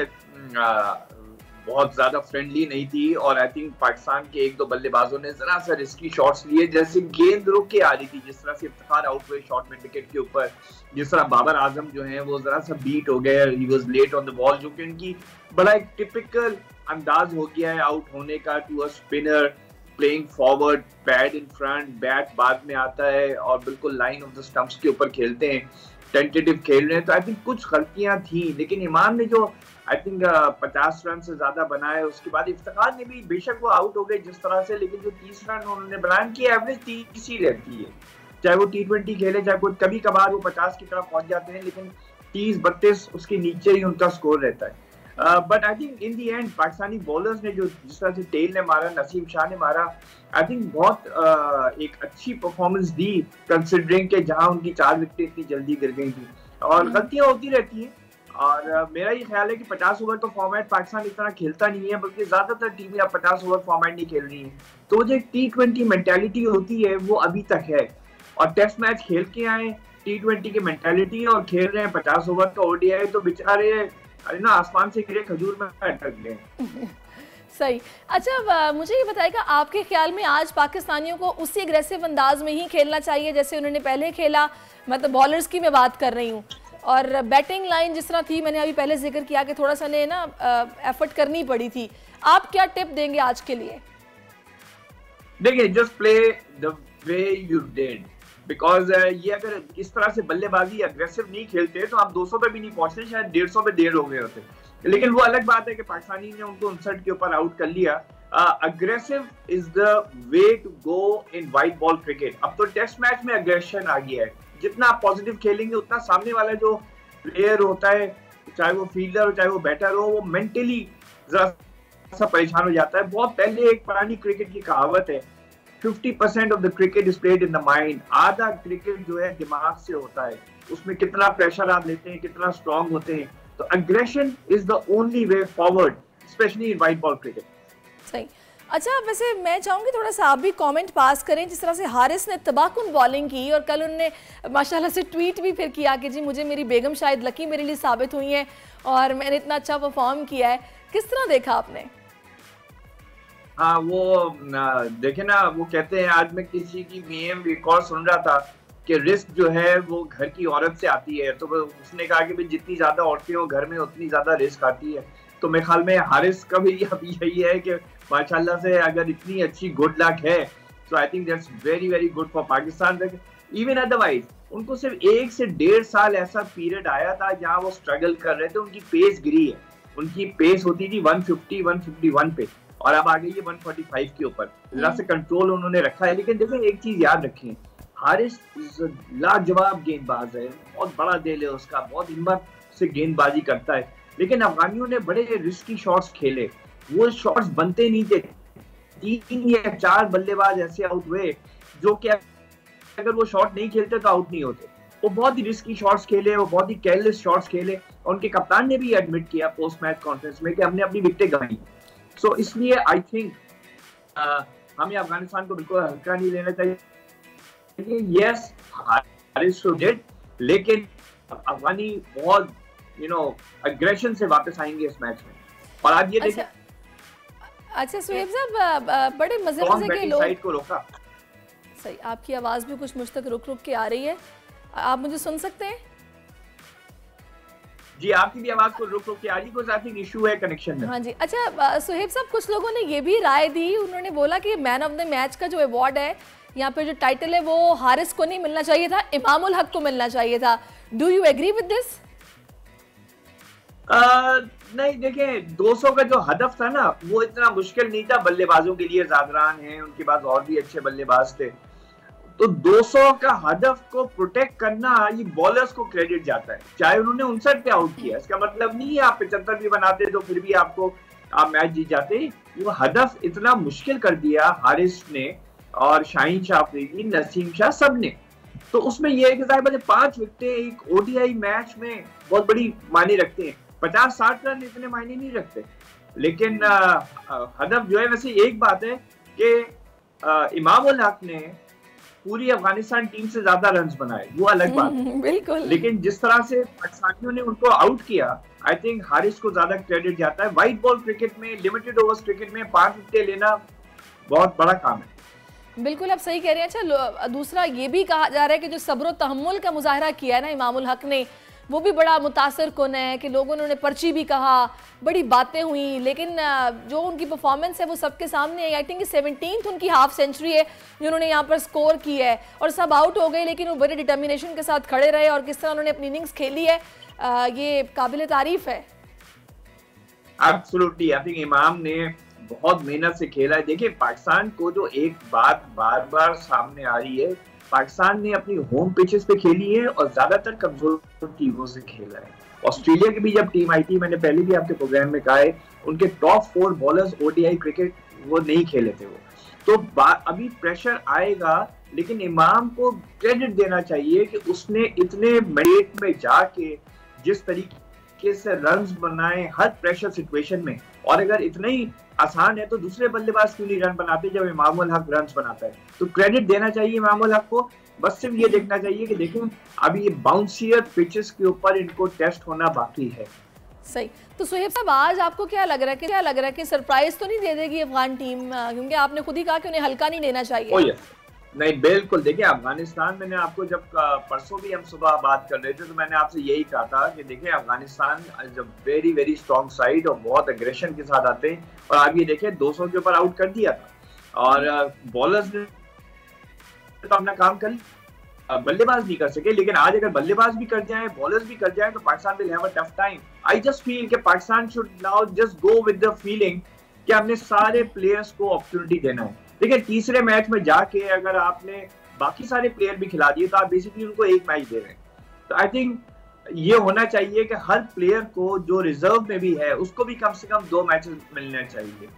बहुत ज्यादा फ्रेंडली नहीं थी और आई थिंक पाकिस्तान के 1-2 बल्लेबाजों ने जरा सा रिस्की शॉट्स लिए, जैसे गेंद रुक के आ रही थी, जिस तरह से इफ्तिखार आउट हुए शॉट में विकेट के ऊपर, जिस तरह बाबर आजम जो है वो जरा सा बीट हो गए, he was late on the ball, जो कि उनकी बड़ा एक टिपिकल अंदाज हो गया है आउट होने का, to a spinner playing forward, pad in front, bat बाद में आता है और बिल्कुल लाइन ऑफ द स्टंप्स के ऊपर खेलते हैं, टेंटेटिव खेल रहे हैं। तो आई थिंक कुछ गलतियां थी, लेकिन इमाम ने जो आई थिंक 50 रन से ज्यादा बनाए, उसके बाद इफ्तिखार ने भी, बेशक वो आउट हो गए जिस तरह से, लेकिन जो 30 रन उन्होंने बनाए, की एवरेज 30 ही रहती है, चाहे वो T20 खेले, चाहे वो कभी कभार वो 50 की तरफ पहुंच जाते हैं, लेकिन 30-32 उसके नीचे ही उनका स्कोर रहता है। But I think in the and Pakistani bowlers ने जो जिस तरह से टेल ने मारा, नसीम शाह ने मारा, आई थिंक बहुत एक अच्छी परफॉर्मेंस दी, कंसिडरिंग के जहां उनकी 4 विकेट इतनी जल्दी गिर गई थी। और गलतियां होती रहती हैं, और मेरा ये ख्याल है कि 50 ओवर तो फॉर्मेट पाकिस्तान इतना खेलता नहीं है, बल्कि ज्यादातर टीमें अब 50 ओवर फॉर्मेट नहीं खेल रही हैं, तो जो T20 मेंटालिटी होती है वो अभी तक है, और टेस्ट मैच खेल के आए T20 की मेंटालिटी और खेल रहे हैं 50 ओवर का ODI, तो बेचारे अरे ना आसमान से गिरे खजूर में अटक गए। सही। अच्छा मुझे ये बताइएगा, आपके ख्याल में आज पाकिस्तानियों को उसी एग्रेसिव अंदाज में ही खेलना चाहिए जैसे उन्होंने पहले खेला? मतलब बॉलर्स की मैं बात कर रही हूँ, और बैटिंग लाइन जिस तरह थी, मैंने अभी पहले जिक्र किया कि थोड़ा सा ने ना एफर्ट करनी पड़ी थी। आप क्या टिप देंगे आज के लिए? देखिए, just play the way you did, because ये अगर इस तरह से बल्लेबाजी अग्रेसिव नहीं खेलते तो आप 200 पे भी नहीं पहुंचते, शायद 150 पे देर हो गए होते। लेकिन वो अलग बात है कि पाकिस्तानी ने उनको 59 के ऊपर आउट कर लिया। Aggressive is the way to go in white ball cricket. अब तो टेस्ट मैच में अग्रेशन आ गया है, जितना आप पॉजिटिव खेलेंगे उतना सामने वाला जो प्लेयर होता है, चाहे वो फील्डर हो चाहे वो बैटर हो, वो मेंटली जरा सा परेशान हो जाता है। बहुत पहले एक पुरानी क्रिकेट की कहावत है 50% of the cricket is played in the mind. आधा क्रिकेट जो है दिमाग से होता है, उसमें कितना प्रेशर आप लेते हैं, कितना स्ट्रांग होते हैं। तो aggression is the only way forward, specially in white ball cricket. सही। अच्छा, वैसे मैं चाहूँगी थोड़ा सा आप भी कमेंट पास करें। जिस तरह से हारिस ने तबाहकुन बॉलिंग की और कल उन्होंने माशाल्लाह से ट्वीट भी फिर किया कि जी मुझे मेरी बेगम शायद लकी मेरे लिए साबित हुई है और मैंने इतना अच्छा परफॉर्म किया है, किस तरह देखा आपने? हाँ, वो देखे ना, वो कहते हैं, आज मैं किसी की मीएम रिकॉर्ड सुन रहा था कि रिस्क जो है वो घर की औरत से आती है। तो उसने कहा कि भाई जितनी ज्यादा औरतें हो घर में उतनी ज्यादा रिस्क आती है। तो मेरे ख्याल में हारिस का भी अब यही है कि माशाल्लाह से अगर इतनी अच्छी गुड लक है तो I think that's very very good for Pakistan. Even otherwise उनको सिर्फ 1 से 1.5 साल ऐसा पीरियड आया था जहां वो स्ट्रगल कर रहे थे, उनकी पेस गिरी है। उनकी पेस होती थी 150 151 पे और अब आ गई है 145 के ऊपर। जरा से कंट्रोल उन्होंने रखा है। लेकिन देखो एक चीज याद रखें, हारिस लाजवाब गेंदबाज है, बहुत बड़ा दिल है उसका, बहुत हिम्मत से गेंदबाजी करता है। लेकिन अफगानियों ने बड़े रिस्की शॉट्स खेले, वो शॉट्स बनते नहीं थे। 3 या 4 बल्लेबाज ऐसे आउट हुए जो कि अगर वो शॉट नहीं खेलते तो आउट नहीं होते। वो बहुत ही रिस्की शॉट्स खेले, वो बहुत ही केयरलेस शॉट्स खेले और उनके कप्तान ने भी एडमिट किया पोस्ट मैच कॉन्फ्रेंस में कि हमने अपनी विकेटें गंवाई। सो इसलिए आई थिंक हमें अफगानिस्तान को बिल्कुल हल्का नहीं लेना चाहिए। यस, हारिस डिड, लेकिन अफगानी बहुत अग्रेशन से वापस आएंगे इस मैच में। और आप ये देखिए, अच्छा सुहेब साहब, बड़े मजे के लोग साइड को रोका। सही, आपकी आवाज भी कुछ मुझ तक रुक रुक के आ रही है, आप मुझे सुन सकते हैं? जी, आपकी भी आवाज को रुक रुक के आ रही है, कुछ आई थिंक इशू है कनेक्शन में। हाँ जी। अच्छा सुहेब साहब, कुछ लोगों ने ये भी राय दी, उन्होंने बोला कि मैन ऑफ द मैच का जो अवार्ड है, यहाँ पे जो टाइटल है, वो हारिस को नहीं मिलना चाहिए था, इमामुल हक को मिलना चाहिए था। Do you agree with this? नहीं, देखें 200 का जो हदफ था ना, वो इतना मुश्किल नहीं था बल्लेबाजों के लिए। ज़ादरान हैं, उनके पास और भी अच्छे बल्लेबाज थे। तो 200 का हदफ को प्रोटेक्ट करना ये बॉलर्स को क्रेडिट जाता है, चाहे उन्होंने 59 पे आउट किया। इसका मतलब नहीं है आप 75 भी बनाते तो फिर भी आप मैच जीत जाते। वो हदफ इतना मुश्किल कर दिया हारिस ने और शाहीन शाह अफरीदी, नसीम शाह, सब ने। तो उसमें यह है कि साहब 5 विकेटें एक ओडीआई मैच में बहुत बड़ी मायने रखते हैं। 50-60 रन इतने मायने नहीं रखते। लेकिन हदफ जो है, वैसे एक बात है कि इमामुल हक ने पूरी अफगानिस्तान टीम से ज्यादा रन्स बनाए, वो अलग बात है। बिल्कुल। लेकिन जिस तरह से पाकिस्तानियों ने उनको आउट किया, आई थिंक हारिस को ज्यादा क्रेडिट जाता है। व्हाइट बॉल क्रिकेट में, लिमिटेड ओवर्स क्रिकेट में 5 विकेटें लेना बहुत बड़ा काम है। बिल्कुल, आप सही कह रहे हैं। अच्छा, दूसरा ये भी कहा जा रहा है कि जो सब्र और तहम्मुल का मुजाहरा किया है ना इमामुल हक ने, वो भी बड़ा मुतासर कुन है कि लोगों ने उन्हें पर्ची भी कहा, बड़ी बातें हुई, लेकिन जो उनकी परफॉर्मेंस है वो सबके सामने है। आई थिंक 17th उनकी हाफ सेंचुरी है जो उन्होंने यहाँ पर स्कोर की है और सब आउट हो गए, लेकिन वो बड़े डिटर्मिनेशन के साथ खड़े रहे और किस तरह उन्होंने अपनी इनिंग्स खेली है, ये काबिल तारीफ है। एब्सोल्युटली, आई थिंक इमाम ने बहुत मेहनत से खेला है। देखिए, पाकिस्तान को जो एक बात बार बार सामने आ रही है, पाकिस्तान ने अपनी होम पिचेस पे खेली है और ज्यादातर कमजोर टीमों से खेला है। ऑस्ट्रेलिया की भी जब टीम आई थी, मैंने पहले भी आपके प्रोग्राम में कहा है, उनके टॉप 4 बॉलर्स ओडीआई क्रिकेट वो नहीं खेले थे वो। तो अभी प्रेशर आएगा, लेकिन इमाम को क्रेडिट देना चाहिए कि उसने इतने मिनट में जाके जिस तरीके से रन्स बनाए हर प्रेशर सिचुएशन में। और अगर इतना ही आसान है तो दूसरे बल्लेबाज क्यों नहीं रन बनाते जब इमामुल हक रन्स बनाता है? तो क्रेडिट देना चाहिए इमामुल हक को। बस सिर्फ ये देखना चाहिए कि देखें अभी ये बाउंसियर पिचेस के ऊपर इनको टेस्ट होना बाकी है। सही। तो सुहेब साहब, आज आपको क्या लग रहा है कि सरप्राइज तो नहीं दे देगी अफगान टीम? क्योंकि आपने खुद ही कहा कि उन्हें हल्का नहीं लेना चाहिए। नहीं, बिल्कुल। देखिए, अफगानिस्तान, मैंने आपको जब परसों भी हम सुबह बात कर रहे थे तो मैंने आपसे यही कहा था कि देखिए अफगानिस्तान जब वेरी वेरी स्ट्रॉन्ग साइड और बहुत एग्रेशन के साथ आते हैं, और आप ये देखिए 200 के ऊपर आउट कर दिया था और बॉलर्स ने तो अपना काम कर, बल्लेबाज नहीं कर सके। लेकिन आज अगर बल्लेबाज भी कर जाए, बॉलर्स भी कर जाए, तो Pakistan will have a tough time. I just feel कि Pakistan should now just go with the feeling कि हमने सारे प्लेयर्स को अपॉर्चुनिटी देना है। देखिए, तीसरे मैच में जाके अगर आपने बाकी सारे प्लेयर भी खिला दिए तो आप बेसिकली उनको एक मैच दे रहे हैं। तो आई थिंक ये होना चाहिए कि हर प्लेयर को जो रिजर्व में भी है उसको भी कम से कम 2 मैचेस मिलने चाहिए।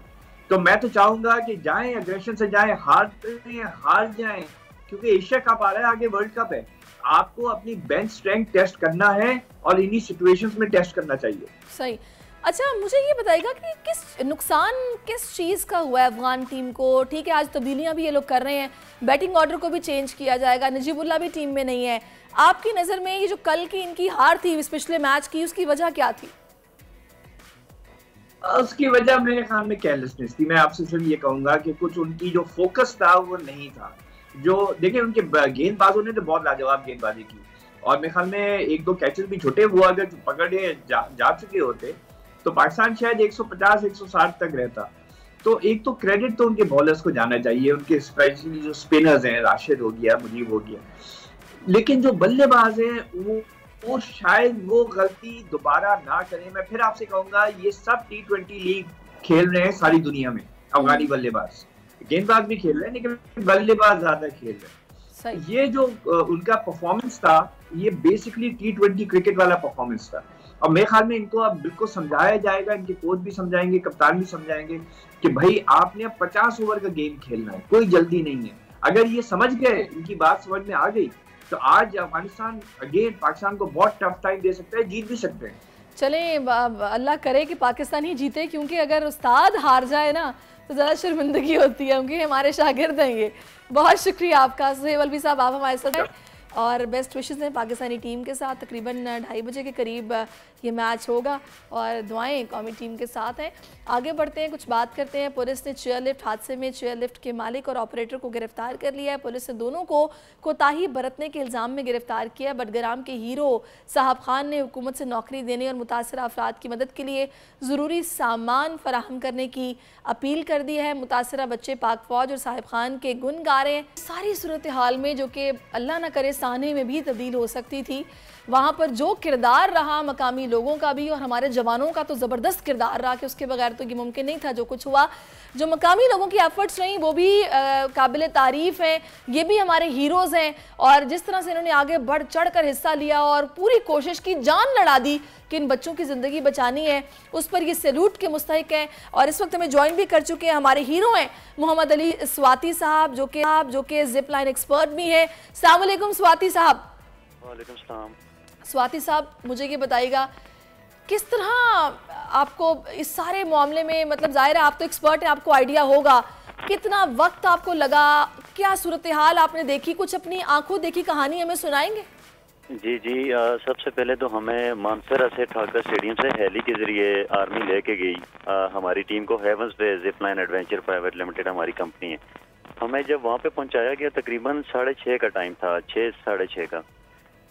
तो मैं तो चाहूंगा कि जाएं, अग्रेशन से जाएं, हार जाएं, क्योंकि एशिया कप आ रहा है, आगे वर्ल्ड कप है। आपको अपनी बेंच स्ट्रेंथ टेस्ट करना है और इन्हीं सिचुएशंस में टेस्ट करना चाहिए। सही। अच्छा, मुझे ये बताइएगा कि किस नुकसान किस चीज़ का हुआ है अफगान टीम को? ठीक है, आज तब्दीलियां भी ये लोग कर रहे हैं, बैटिंग ऑर्डर को भी चेंज किया जाएगा, नजीबुल्ला भी टीम में नहीं है। आपकी नज़र में ये जो कल की इनकी हार थी इस पिछले मैच की, उसकी वजह क्या थी? उसकी वजह मेरे ख्याल में केयरलेसनेस थी। मैं आपसे सिर्फ ये कहूंगा कि कुछ उनकी जो फोकस था वो नहीं था। जो देखिए, उनके गेंदबाजों ने तो बहुत लाजवाब गेंदबाजी की और मेरे ख्याल में एक दो कैचेस भी छोटे, वो अगर पकड़े जा चुके होते तो पाकिस्तान शायद 150-160 तक रहता। तो एक तो क्रेडिट तो उनके बॉलर्स को जाना चाहिए, उनके स्पेशली जो स्पिनर्स हैं, राशिद हो गया, मुजीब हो गया, लेकिन जो बल्लेबाज हैं वो शायद वो गलती दोबारा ना करें। मैं फिर आपसे कहूंगा, ये सब T20 लीग खेल रहे हैं सारी दुनिया में, अफगानी बल्लेबाज, गेंदबाज भी खेल रहे हैं लेकिन बल्लेबाज ज्यादा खेल रहे हैं। ये जो उनका परफॉर्मेंस था, ये बेसिकली T20 क्रिकेट वाला परफॉर्मेंस था और मेरे ख्याल में इनको अब बिल्कुल समझाया जाएगा, इनके कोच भी समझाएंगे, कप्तान भी समझाएंगे कि भाई आपने अब 50 ओवर का गेम खेलना है, कोई जल्दी नहीं है। अगर ये समझ गए, इनकी बात समझ में आ गई, तो आज अफगानिस्तान अगेन पाकिस्तान को बहुत टफ टाइम दे सकता है, जीत भी सकते हैं। चले, अल्लाह करे कि पाकिस्तान ही जीते, क्योंकि अगर उस्ताद हार जाए ना तो ज़्यादा शर्मिंदगी होती है, क्योंकि हमारे शागिर्द हैं ये। बहुत शुक्रिया आपका सुहेब अलवी साहब, आप हमारे साथ हैं और बेस्ट विशेस हैं पाकिस्तानी टीम के साथ। तकरीबन 2:30 बजे के करीब ये मैच होगा और दुआएं कौमी टीम के साथ हैं। आगे बढ़ते हैं, कुछ बात करते हैं। पुलिस ने चेयरलिफ्ट हादसे में चेयरलिफ्ट के मालिक और ऑपरेटर को गिरफ्तार कर लिया है। पुलिस ने दोनों को कोताही बरतने के इल्ज़ाम में गिरफ्तार किया। बडगराम के हीरो साहब खान ने हुकूमत से नौकरी देने और मुतासरा अफराद की मदद के लिए ज़रूरी सामान फराहम करने की अपील कर दी है। मुतासरा बच्चे पाक फौज और साहिब खान के गुन गा रहे हैं। सारी सूरत हाल में, जो कि अल्लाह ना करे साने में भी तब्दील हो सकती थी, वहाँ पर जो किरदार रहा मकामी लोगों का भी और हमारे जवानों का तो ज़बरदस्त किरदार रहा कि उसके बगैर तो ये मुमकिन नहीं था जो कुछ हुआ। जो मकामी लोगों की एफर्ट्स रहीं वो भी काबिल तारीफ़ हैं, ये भी हमारे हीरोज़ हैं और जिस तरह से इन्होंने आगे बढ़ चढ़ कर हिस्सा लिया और पूरी कोशिश की, जान लड़ा दी कि इन बच्चों की ज़िंदगी बचानी है, उस पर ये सैल्यूट के मुस्तहिक हैं। और इस वक्त हमें ज्वाइन भी कर चुके हैं हमारे हीरो हैं मोहम्मद अली स्वाति साहब, जो कि जिप लाइन एक्सपर्ट भी हैं। अस्सलाम वालेकुम स्वाति साहब। वालेकुम सलाम। स्वाति साहब, मुझे ये बताइएगा किस तरह आपको इस सारे मामले में, मतलब जाहिर है आप तो एक्सपर्ट हैं, आपको आइडिया होगा, कितना वक्त आपको लगा, क्या सूरत हाल आपने देखी, कुछ अपनी आंखों देखी कहानी हमें सुनाएंगे? जी जी, सबसे पहले तो हमें मानसरा से ठाकर स्टेडियम से हेली के जरिए आर्मी लेके गई हमारी टीम को। हेवंस पे zip line adventure private limited हमारी कंपनी है। हमें जब वहाँ पे पहुँचाया गया तकरीबन 6:30 का टाइम था, 6 साढ़े 6 का।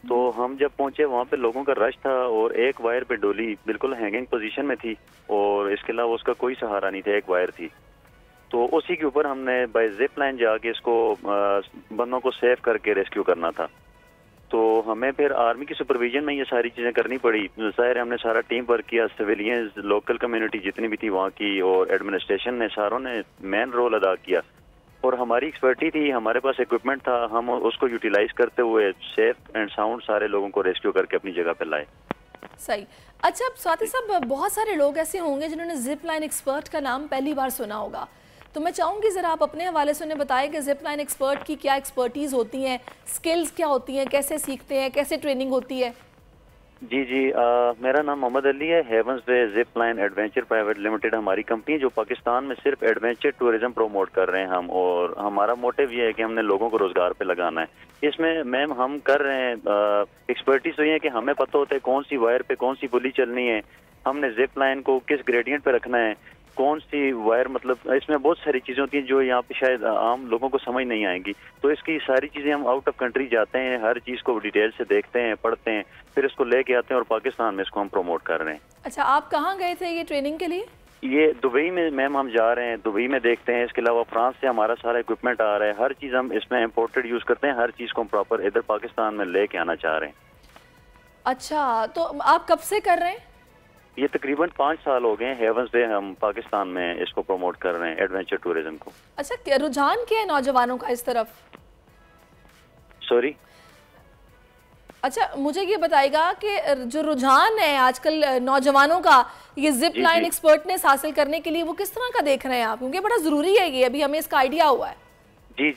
तो हम जब पहुंचे वहाँ पे लोगों का रश था और एक वायर पे डोली बिल्कुल हैंगिंग पोजीशन में थी और इसके अलावा उसका कोई सहारा नहीं था, एक वायर थी। तो उसी के ऊपर हमने बाय जिप लाइन जाके इसको बंदों को सेव करके रेस्क्यू करना था। तो हमें फिर आर्मी की सुपरविजन में ये सारी चीज़ें करनी पड़ी। ज़ाहिर हमने सारा टीम वर्क किया, सिविलियंस, लोकल कम्युनिटी जितनी भी थी वहाँ की और एडमिनिस्ट्रेशन ने, सारों ने मेन रोल अदा किया और हमारी एक्सपर्टी थी, हमारे पास इक्विपमेंट था, हम उसको यूटिलाइज करते हुए सेफ एंड साउंड सारे लोगों को रेस्क्यू करके अपनी जगह पे लाए। सही। अच्छा स्वाति साहब, बहुत सारे लोग ऐसे होंगे जिन्होंने जिप लाइन एक्सपर्ट का नाम पहली बार सुना होगा, तो मैं चाहूँगी ज़रा आप अपने हवाले से उन्हें बताएं कि जिप लाइन एक्सपर्ट की क्या एक्सपर्टीज़ होती हैं, स्किल्स क्या होती हैं, कैसे सीखते हैं, कैसे ट्रेनिंग होती है? जी जी, मेरा नाम मोहम्मद अली है। हेवंस पे zip line adventure private limited हमारी कंपनी है जो पाकिस्तान में सिर्फ एडवेंचर टूरिज्म प्रमोट कर रहे हैं हम, और हमारा मोटिव ये है कि हमने लोगों को रोजगार पे लगाना है। इसमें मैम हम कर रहे हैं एक्सपर्टीज तो ये है कि हमें पता होता है कौन सी वायर पे कौन सी पुली चलनी है, हमने जिप लाइन को किस ग्रेडियंट पे रखना है, कौन सी वायर, मतलब इसमें बहुत सारी चीज़ें होती हैं जो यहाँ पे शायद आम लोगों को समझ नहीं आएंगी। तो इसकी सारी चीज़ें हम आउट ऑफ कंट्री जाते हैं, हर चीज़ को डिटेल से देखते हैं, पढ़ते हैं, फिर इसको लेके आते हैं और पाकिस्तान में इसको हम प्रमोट कर रहे हैं। अच्छा, आप कहाँ गए थे ये ट्रेनिंग के लिए? ये दुबई में मैम हम जा रहे हैं, दुबई में देखते हैं। इसके अलावा फ्रांस से हमारा सारा इक्विपमेंट आ रहा है, हर चीज़ हम इसमें इम्पोर्टेड यूज़ करते हैं, हर चीज़ को हम प्रॉपर इधर पाकिस्तान में लेके आना चाह रहे हैं। अच्छा, तो आप कब से कर रहे हैं? ये तकरीबन 5 साल हो गए। हेवंस डे हम पाकिस्तान में इसको प्रमोट कर रहे हैं, एडवेंचर टूरिज्म को। अच्छा, रुझान क्या है नौजवानों का इस तरफ? सॉरी, अच्छा, मुझे ये बताएगा कि जो रुझान है आजकल नौजवानों का ये जिप लाइन एक्सपर्टनेस हासिल करने के लिए, वो किस तरह का देख रहे हैं आप? क्योंकि बड़ा जरूरी है ये, अभी हमें इसका आइडिया हुआ है। जी,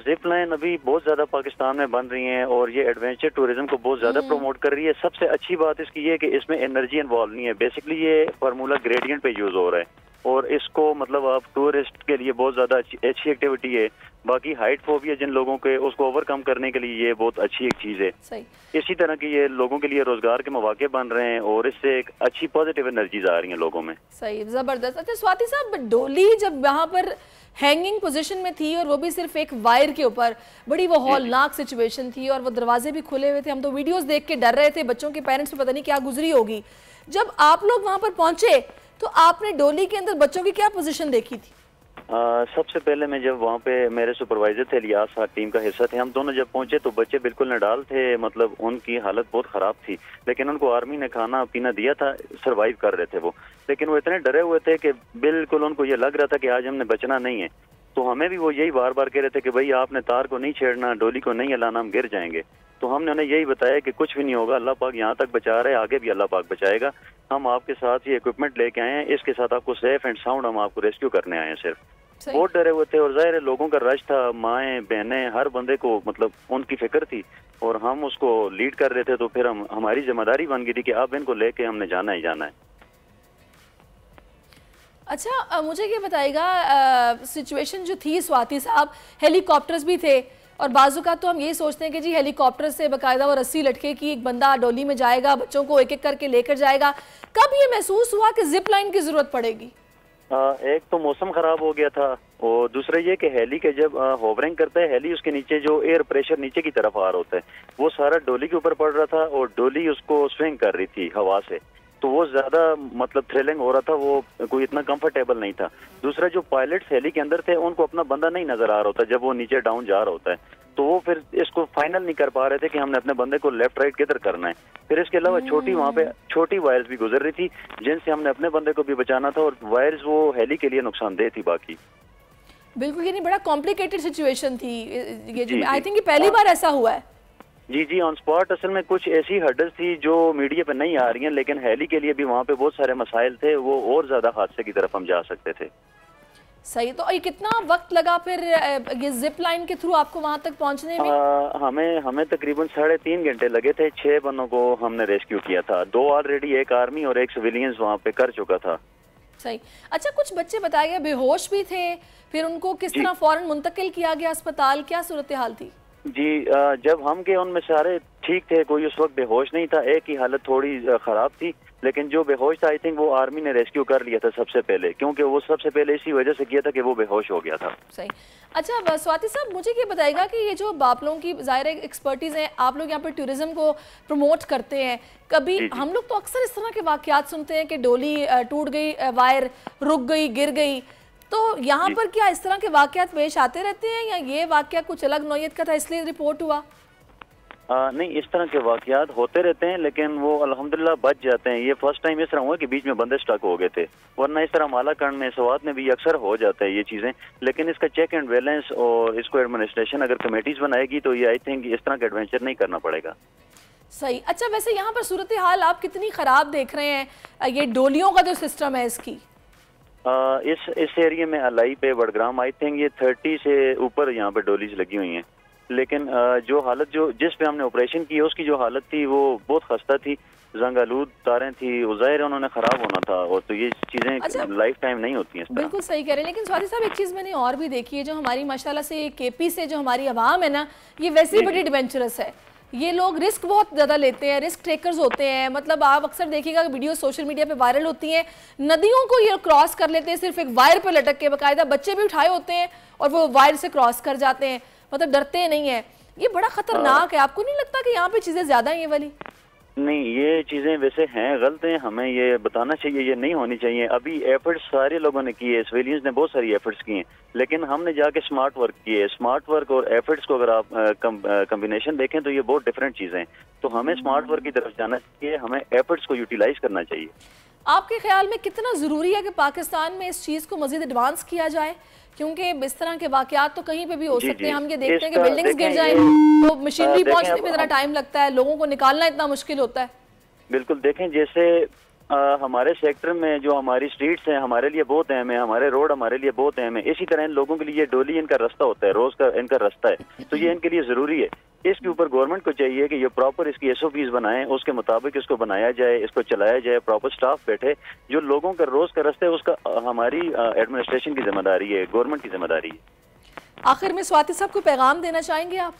जिप लाइन अभी बहुत ज्यादा पाकिस्तान में बन रही हैं और ये एडवेंचर टूरिज्म को बहुत ज्यादा प्रमोट कर रही है। सबसे अच्छी बात इसकी ये है कि इसमें एनर्जी इन्वॉल्व नहीं है। बेसिकली ये फार्मूला ग्रेडियंट पे यूज हो रहा है और इसको मतलब आप टूरिस्ट के लिए बहुत ज्यादा अच्छी एक्टिविटी है। बाकी हाइट फोबिया जिन लोगों के, उसको ओवरकम करने के लिए ये बहुत अच्छी एक चीज है। सही। इसी तरह की ये लोगों के लिए रोजगार के मौके बन रहे हैं और इससे एक अच्छी पॉजिटिव एनर्जीज आ रही हैं लोगों में। सही, जबरदस्त। अच्छा स्वाति साहब, डोली जब यहाँ पर हैंगिंग पोजीशन में थी और वो भी सिर्फ एक वायर के ऊपर, बड़ी वो हौलनाक सिचुएशन थी और वो दरवाजे भी खुले हुए थे, हम तो वीडियोस देख के डर रहे थे, बच्चों के पेरेंट्स पे पता नहीं क्या गुजरी होगी। जब आप लोग वहां पर पहुंचे तो आपने डोली के अंदर बच्चों की क्या पोजीशन देखी थी? सबसे पहले मैं जब वहाँ पे मेरे सुपरवाइजर थे, लियास टीम का हिस्सा थे, हम दोनों जब पहुंचे तो बच्चे बिल्कुल नडाल थे, मतलब उनकी हालत बहुत खराब थी। लेकिन उनको आर्मी ने खाना पीना दिया था, सरवाइव कर रहे थे वो। लेकिन वो इतने डरे हुए थे कि बिल्कुल उनको ये लग रहा था कि आज हमने बचना नहीं है। तो हमें भी वो यही बार बार कह रहे थे कि भाई आपने तार को नहीं छेड़ना, डोली को नहीं हिलाना, हम गिर जाएंगे। तो हमने उन्हें यही बताया कि कुछ भी नहीं होगा, अल्लाह पाक यहाँ तक बचा रहे, आगे भी अल्लाह पाक बचाएगा। हम आपके साथ ये इक्विपमेंट लेके आए हैं, इसके साथ आपको सेफ एंड साउंड हम आपको रेस्क्यू करने आए हैं। सिर्फ बहुत डरे हुए थे और जाहिर है लोगों का रश था, माएँ बहनें हर बंदे को मतलब उनकी फिक्र थी और हम उसको लीड कर रहे थे। तो फिर हमारी जिम्मेदारी बन गई थी कि अब इनको लेके हमने जाना ही जाना है। अच्छा, मुझे ये बताइएगा, सिचुएशन जो थी स्वाति साहब, हेलीकॉप्टर्स भी थे और बाजू का तो हम यही सोचते हैं कि जी हेलीकॉप्टर से बाकायदा वो रस्सी लटके की एक बंदा डोली में जाएगा, बच्चों को एक एक करके लेकर जाएगा। कब ये महसूस हुआ कि जिप लाइन की जरूरत पड़ेगी? एक तो मौसम खराब हो गया था और दूसरा ये कि हेली के जब होवरिंग करता है हेली, उसके नीचे जो एयर प्रेशर नीचे की तरफ आ रहा होता है वो सारा डोली के ऊपर पड़ रहा था और डोली उसको स्विंग कर रही थी हवा से। तो वो ज्यादा मतलब थ्रिलिंग हो रहा था, वो कोई इतना कंफर्टेबल नहीं था। दूसरा जो पायलट्स हेली के अंदर थे उनको अपना बंदा नहीं नजर आ रहा होता जब वो नीचे डाउन जा रहा होता है, तो वो फिर इसको फाइनल नहीं कर पा रहे थे कि हमने अपने बंदे को लेफ्ट राइट किधर करना है। फिर इसके अलावा वहाँ पे छोटी वायर्स भी गुजर रही थी जिनसे हमने अपने बंदे को भी बचाना था और वायर्स वो हेली के लिए नुकसानदेह थी। बाकी बिल्कुल ये नहीं, बड़ा कॉम्प्लिकेटेड सिचुएशन थी ये। आई थिंक ये पहली बार ऐसा हुआ है। जी ऑन स्पॉट असल में कुछ ऐसी हर्डल्स थी जो मीडिया पे नहीं आ रही हैं, लेकिन हेली के लिए भी वहाँ पे बहुत सारे मसाइल थे, वो और ज्यादा हादसे की तरफ हम जा सकते थे। सही। तो ये कितना वक्त लगा फिर ये जिप लाइन के थ्रू आपको वहाँ तक पहुँचने में? हमें तकरीबन 3.5 घंटे लगे थे। 6 बंदों को हमने रेस्क्यू किया था, 2 ऑलरेडी, एक आर्मी और एक सिविलियंस वहाँ पे कर चुका था। सही। अच्छा, कुछ बच्चे बताए गए बेहोश भी थे, फिर उनको किस तरह फौरन मुंतकिल किया गया अस्पताल, क्या सूरत हाल थी? जी जब हम गए उनमें सारे ठीक थे, कोई उस वक्त बेहोश नहीं था। एक की हालत थोड़ी खराब थी, लेकिन जो बेहोश था आई थिंक वो आर्मी ने रेस्क्यू कर लिया था सबसे पहले, क्योंकि वो सबसे पहले इसी वजह से किया था कि वो बेहोश हो गया था। सही। अच्छा स्वाति साहब, मुझे ये बताएगा कि ये जो आप लोगों की ज़ाहिर एक्सपर्टीज है, आप लोग यहाँ पर टूरिज्म को प्रमोट करते हैं, कभी हम लोग तो अक्सर इस तरह के वाकयात सुनते हैं कि डोली टूट गई, वायर रुक गई, गिर गई, तो यहाँ पर क्या इस तरह के वाकयात पेश आते रहते हैं या ये वाकया कुछ अलग नौयत का था इसलिए रिपोर्ट हुआ? नहीं, इस तरह के वाकयात होते रहते हैं, लेकिन वो अल्हम्दुलिल्लाह बच जाते हैं। ये फर्स्ट टाइम इस तरह हुआ कि बीच में बंदे स्टक हो गए थे, वरना इस तरह मालाकंड में, सवात में भी अक्सर हो जाता है ये चीज़ें। लेकिन इसका चेक एंड बैलेंस और इसको एडमिनिस्ट्रेशन अगर कमेटीज बनाएगी तो ये आई थिंक इस तरह का एडवेंचर नहीं करना पड़ेगा। सही। अच्छा, वैसे यहाँ पर सूरत हाल आप कितनी ख़राब देख रहे हैं, ये डोलियों का जो सिस्टम है इसकी? इस एरिया में अलाई पे बड़ग्राम आई थिंक ये 30 से ऊपर यहाँ पे डोलीज लगी हुई हैं, लेकिन जो हालत जिस पे हमने ऑपरेशन की उसकी जो हालत थी वो बहुत खस्ता थी, जंगालूद तारें थी, ज़ाहिर है उन्होंने खराब होना था, और तो ये चीजें लाइफ टाइम नहीं होती हैं। बिल्कुल सही कह रहे हैं। लेकिन स्वाति साहब एक चीज मैंने और भी देखी है, जो हमारी माशाल्लाह से केपी से जो हमारी आवाम है ना, ये वैसे ही बड़ी एडवेंचरस है। ये लोग रिस्क बहुत ज़्यादा लेते हैं, रिस्क टेकर्स होते हैं। मतलब आप अक्सर देखिएगा वीडियो सोशल मीडिया पे वायरल होती हैं, नदियों को ये क्रॉस कर लेते हैं सिर्फ एक वायर पे लटक के, बाकायदा बच्चे भी उठाए होते हैं और वो वायर से क्रॉस कर जाते हैं, मतलब डरते नहीं है। ये बड़ा खतरनाक है, आपको नहीं लगता कि यहाँ पे चीज़ें ज़्यादा हैं ये वाली? नहीं, ये चीज़ें वैसे हैं गलत हैं, हमें ये बताना चाहिए, ये नहीं होनी चाहिए। अभी एफर्ट्स सारे लोगों ने किए, सिविलियंस ने बहुत सारी एफर्ट्स किए, लेकिन हमने जाके स्मार्ट वर्क किए। स्मार्ट वर्क और एफर्ट्स को अगर आप कम्बिनेशन देखें तो ये बहुत डिफरेंट चीज़ें हैं। तो हमें स्मार्ट वर्क की तरफ जाना चाहिए, हमें एफर्ट्स को यूटिलाइज करना चाहिए। आपके ख्याल में कितना ज़रूरी है कि पाकिस्तान में इस चीज़ को मज़ीद एडवांस किया जाए, क्योंकि इस तरह के वाक़यात तो कहीं पे भी हो सकते हैं। हम ये देखते हैं कि बिल्डिंग्स गिर जाएं तो मशीनरी पहुंचने में इतना टाइम लगता है, लोगों को निकालना इतना मुश्किल होता है। बिल्कुल, देखें जैसे हमारे सेक्टर में जो हमारी स्ट्रीट्स हैं हमारे लिए बहुत अहम है, हमारे रोड हमारे लिए बहुत अहम है। इसी तरह इन लोगों के लिए डोली इनका रास्ता होता है, रोज का इनका रास्ता है, तो ये इनके लिए जरूरी है। इसके ऊपर गवर्नमेंट को चाहिए कि ये प्रॉपर इसकी SOPs बनाएं, उसके मुताबिक इसको बनाया जाए, इसको चलाया जाए, प्रॉपर स्टाफ बैठे। जो लोगों का रोज का रास्ता है उसका हमारी एडमिनिस्ट्रेशन की जिम्मेदारी है, गवर्नमेंट की जिम्मेदारी है। आखिर में स्वाति साहब को पैगाम देना चाहेंगे आप?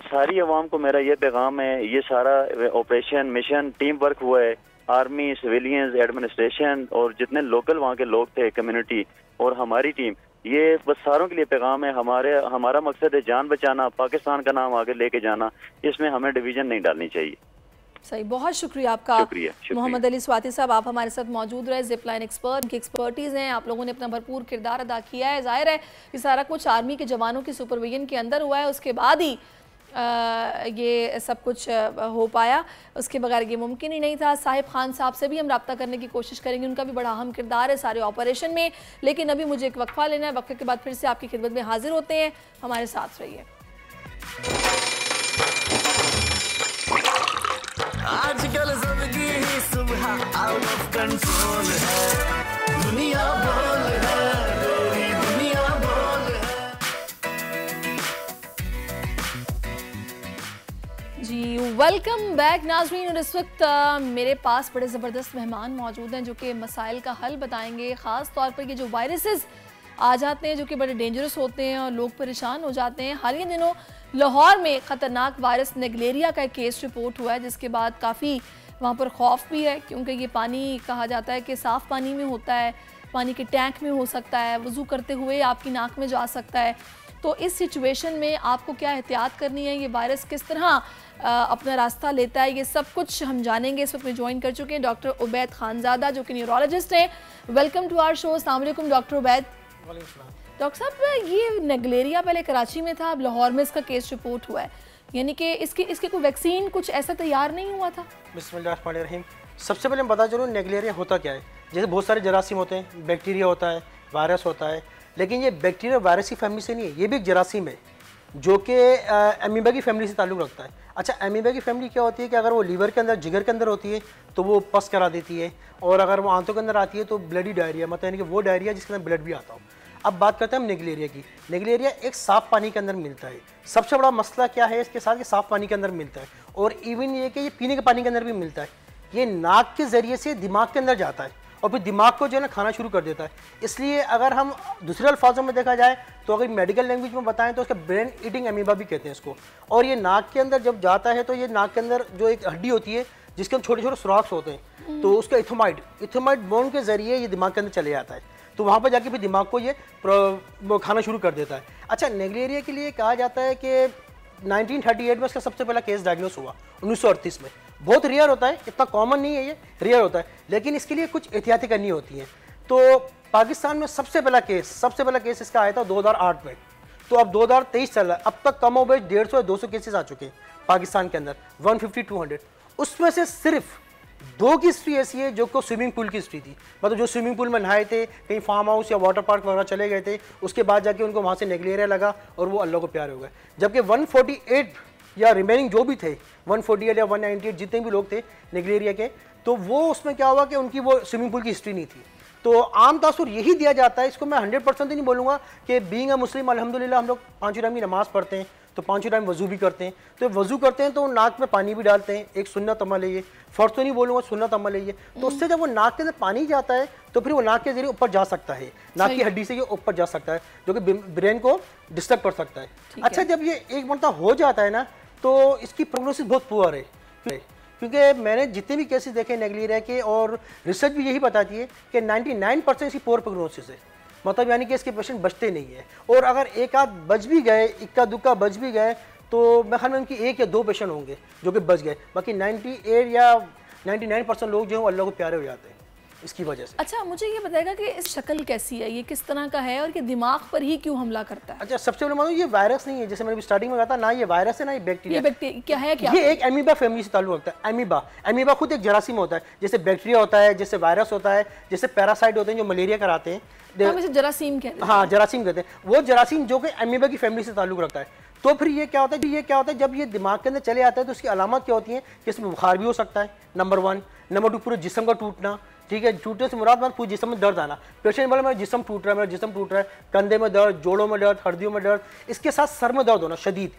सारी अवाम को मेरा ये पैगाम है, ये सारा ऑपरेशन मिशन टीम वर्क हुआ है, आर्मी, सिविलियंस, एडमिनिस्ट्रेशन और जितने लोकल वहाँ के लोग थे, कम्युनिटी और हमारी टीम, ये बस सारों के लिए पैगाम है। हमारा मकसद है जान बचाना, पाकिस्तान का नाम आगे लेके जाना, इसमें हमें डिवीजन नहीं डालनी चाहिए। सही, बहुत शुक्रिया आपका। शुक्रिया। मोहम्मद अली स्वाति साहब, आप हमारे साथ मौजूद रहे, जिप लाइन एक्सपर्ट, उनकी एक्सपर्टीज़ हैं, आप लोगों ने अपना भरपूर किरदार अदा किया है। जाहिर है कि सारा कुछ आर्मी के जवानों की सुपरविजन के अंदर हुआ है, उसके बाद ही ये सब कुछ हो पाया, उसके बगैर ये मुमकिन ही नहीं था। साहिब खान साहब से भी हम रब्ता करने की कोशिश करेंगे, उनका भी बड़ा अहम किरदार है सारे ऑपरेशन में। लेकिन अभी मुझे एक वक्फा लेना है, वक्फे के बाद फिर से आपकी खिदमत में हाजिर होते हैं, हमारे साथ रहिए। आजकल जिंदगी ही सुबह आउट ऑफ कंट्रोल है, दुनिया बोल है, दुनिया बोल है। जी वेलकम बैक नाज़रीन। और इस वक्त मेरे पास बड़े ज़बरदस्त मेहमान मौजूद हैं जो कि मसाइल का हल बताएंगे। ख़ास तौर पर ये जो वायरसेस आ जाते हैं जो कि बड़े डेंजरस होते हैं और लोग परेशान हो जाते हैं। हाल ही दिनों लाहौर में ख़तरनाक वायरस नेगलेरिया का एक केस रिपोर्ट हुआ है, जिसके बाद काफ़ी वहाँ पर खौफ भी है, क्योंकि ये पानी कहा जाता है कि साफ़ पानी में होता है, पानी के टैंक में हो सकता है, वज़ू करते हुए आपकी नाक में जा सकता है। तो इस सिचुएशन में आपको क्या एहतियात करनी है, ये वायरस किस तरह अपना रास्ता लेता है, ये सब कुछ हम जानेंगे। इस वक्त में ज्वाइन कर चुके हैं डॉक्टर उबैद खानजादा जो कि न्यूरोलॉजिस्ट हैं। Welcome to our show. अस्सलाम वालेकुम डॉक्टर उबैद। डॉक्टर साहब, ये नेगलेरिया पहले कराची में था, अब लाहौर में इसका केस रिपोर्ट हुआ है, यानी कि इसके कोई वैक्सीन कुछ ऐसा तैयार नहीं हुआ था? बिस्मिल्लाहिर्रहमानिर्रहीम। सबसे पहले मैं बता चलूँ नेगलेरिया होता क्या है। जैसे बहुत सारे जरासीम होते हैं, बैक्टीरिया होता है, वायरस होता है, लेकिन ये बैक्टीरिया वायरस की फैमिली से नहीं है, ये भी एक जरासीम है जो कि अमीबा की फैमिली से ताल्लुक़ रखता है। अच्छा, अमीबा की फैमिली क्या होती है कि अगर वो लीवर के अंदर, जिगर के अंदर होती है तो वो पस करा देती है, और अगर वो आंतों के अंदर आती है तो ब्लडी डायरिया, मतलब यानी कि वो डायरिया जिसके अंदर ब्लड भी आता हो। अब बात करते हैं हम नेगलेरिया की। नेगलेरिया एक साफ़ पानी के अंदर मिलता है। सबसे बड़ा मसला क्या है इसके साथ, कि साफ़ पानी के अंदर मिलता है, और इवन ये कि ये पीने के पानी के अंदर भी मिलता है। ये नाक के ज़रिए से दिमाग के अंदर जाता है और फिर दिमाग को जो है ना खाना शुरू कर देता है। इसलिए अगर हम दूसरे अल्फाजों में देखा जाए तो अगर मेडिकल लैंग्वेज में बताएं तो उसका ब्रेन ईटिंग अमीबा भी कहते हैं इसको। और ये नाक के अंदर जब जाता है तो ये नाक के अंदर जो एक हड्डी होती है जिसके अंदर छोटे छोटे सुराख होते हैं, तो उसका इथोमाइड बोन के ज़रिए ये दिमाग के अंदर चले जाता है, तो वहाँ पर जाके फिर दिमाग को ये खाना शुरू कर देता है। अच्छा, नेगलेरिया के लिए कहा जाता है कि 1938 में इसका सबसे पहला केस डायग्नोस हुआ, 1938 में। बहुत रेयर होता है, इतना कॉमन नहीं है, ये रेयर होता है, लेकिन इसके लिए कुछ एहतियाती करनी होती हैं। तो पाकिस्तान में सबसे पहला केस इसका आया था 2008 में। तो अब 2023 चल रहा है, अब तक कम हो गए 150 या 200 केसेस आ चुके हैं पाकिस्तान के अंदर, 150-200। उसमें से सिर्फ 2 की हिस्ट्री ऐसी है जो को स्विमिंग पूल की हिस्ट्री थी, मतलब जो स्विमिंग पूल में नहाए थे, कहीं फार्म हाउस या वाटर पार्क वगैरह चले गए थे, उसके बाद जाके उनको वहाँ से नेगलेरिया लगा और वो अल्लाह को प्यारे हो गए। जबकि 148 या रिमेनिंग जो भी थे, 148 या 198 जितने भी लोग थे नेगलेरिया के, तो वो उसमें क्या हुआ कि उनकी वो स्विमिंग पूल की हिस्ट्री नहीं थी। तो आम तासुर यही दिया जाता है। इसको मैं 100% नहीं बोलूँगा कि बीइंग अ मुस्लिम अल्हम्दुलिल्लाह हम लोग 5 टाइम की नमाज़ पढ़ते हैं, तो 5 टाइम वज़ू भी करते हैं, तो वज़ू करते हैं तो नाक में पानी भी डालते हैं, एक सुन्नत अमल है ये, फ़र्ज़ तो नहीं बोलूँगा, सुन्नत अमल है ये। तो उससे जब वो नाक के अंदर पानी जाता है तो फिर वो नाक के ज़रिए ऊपर जा सकता है, नाक की हड्डी से ये ऊपर जा सकता है, जो कि ब्रेन को डिस्टर्ब कर सकता है। अच्छा, जब ये एक मरतबा हो जाता है ना तो इसकी प्रोग्नोसिस बहुत पुअर है, क्योंकि मैंने जितने भी केसेस देखे नेगलेरिया के, और रिसर्च भी यही बताती है कि 99% इसकी पुअर प्रोग्नोसिस है, मतलब यानी कि इसके पेशेंट बचते नहीं है। और अगर एक आध बच भी गए, इक्का दुक्का बच भी गए, तो मैं ख्याल में उनकी 1 या 2 पेशेंट होंगे जो कि बच गए, बाकी 98 या 99% लोग जो हैं अल्लाह को प्यारे हो जाते हैं। इसकी वजह से। अच्छा, मुझे ये बताएगा कि इस शक्ल कैसी है, ये किस तरह का है और ये दिमाग पर ही क्यों हमला करता है? अच्छा, सबसे पहले मानो ये वायरस नहीं है, जैसे मैंने स्टार्टिंग में कहा था, ना ये वायरस है ना ये बैक्टीरिया। ये क्या है? क्या ये एक एमीबा फैमिली से ताल्लुक रखता है। एमीबा खुद एक जरासीम होता है, जैसे बैक्टीरिया होता है, जैसे वायरस होता है, जैसे पैरासाइट होते हैं जो मलेरिया कराते हैं, हम इसे जरासीम कहते हैं। हाँ, जरासीम कहते हैं। वो जरासीम जो कि एमीबा की फैमिली से ताल्लुक रखता है। तो फिर ये क्या होता है, जब ये दिमाग के अंदर चले आता है तो उसकी अलामत क्या होती है कि इसमें बुखार भी हो सकता है, नंबर 1। नंबर 2, पूरे जिस्म का टूटना, ठीक है, टूटने से मुराद पूरे जिस्म में दर्द आना। पेशेंट बोला मेरा जिस्म टूट रहा है, कंधे में दर्द, जोड़ों में दर्द, हड्डियों में दर्द, इसके साथ सर में दर्द होना शदीद,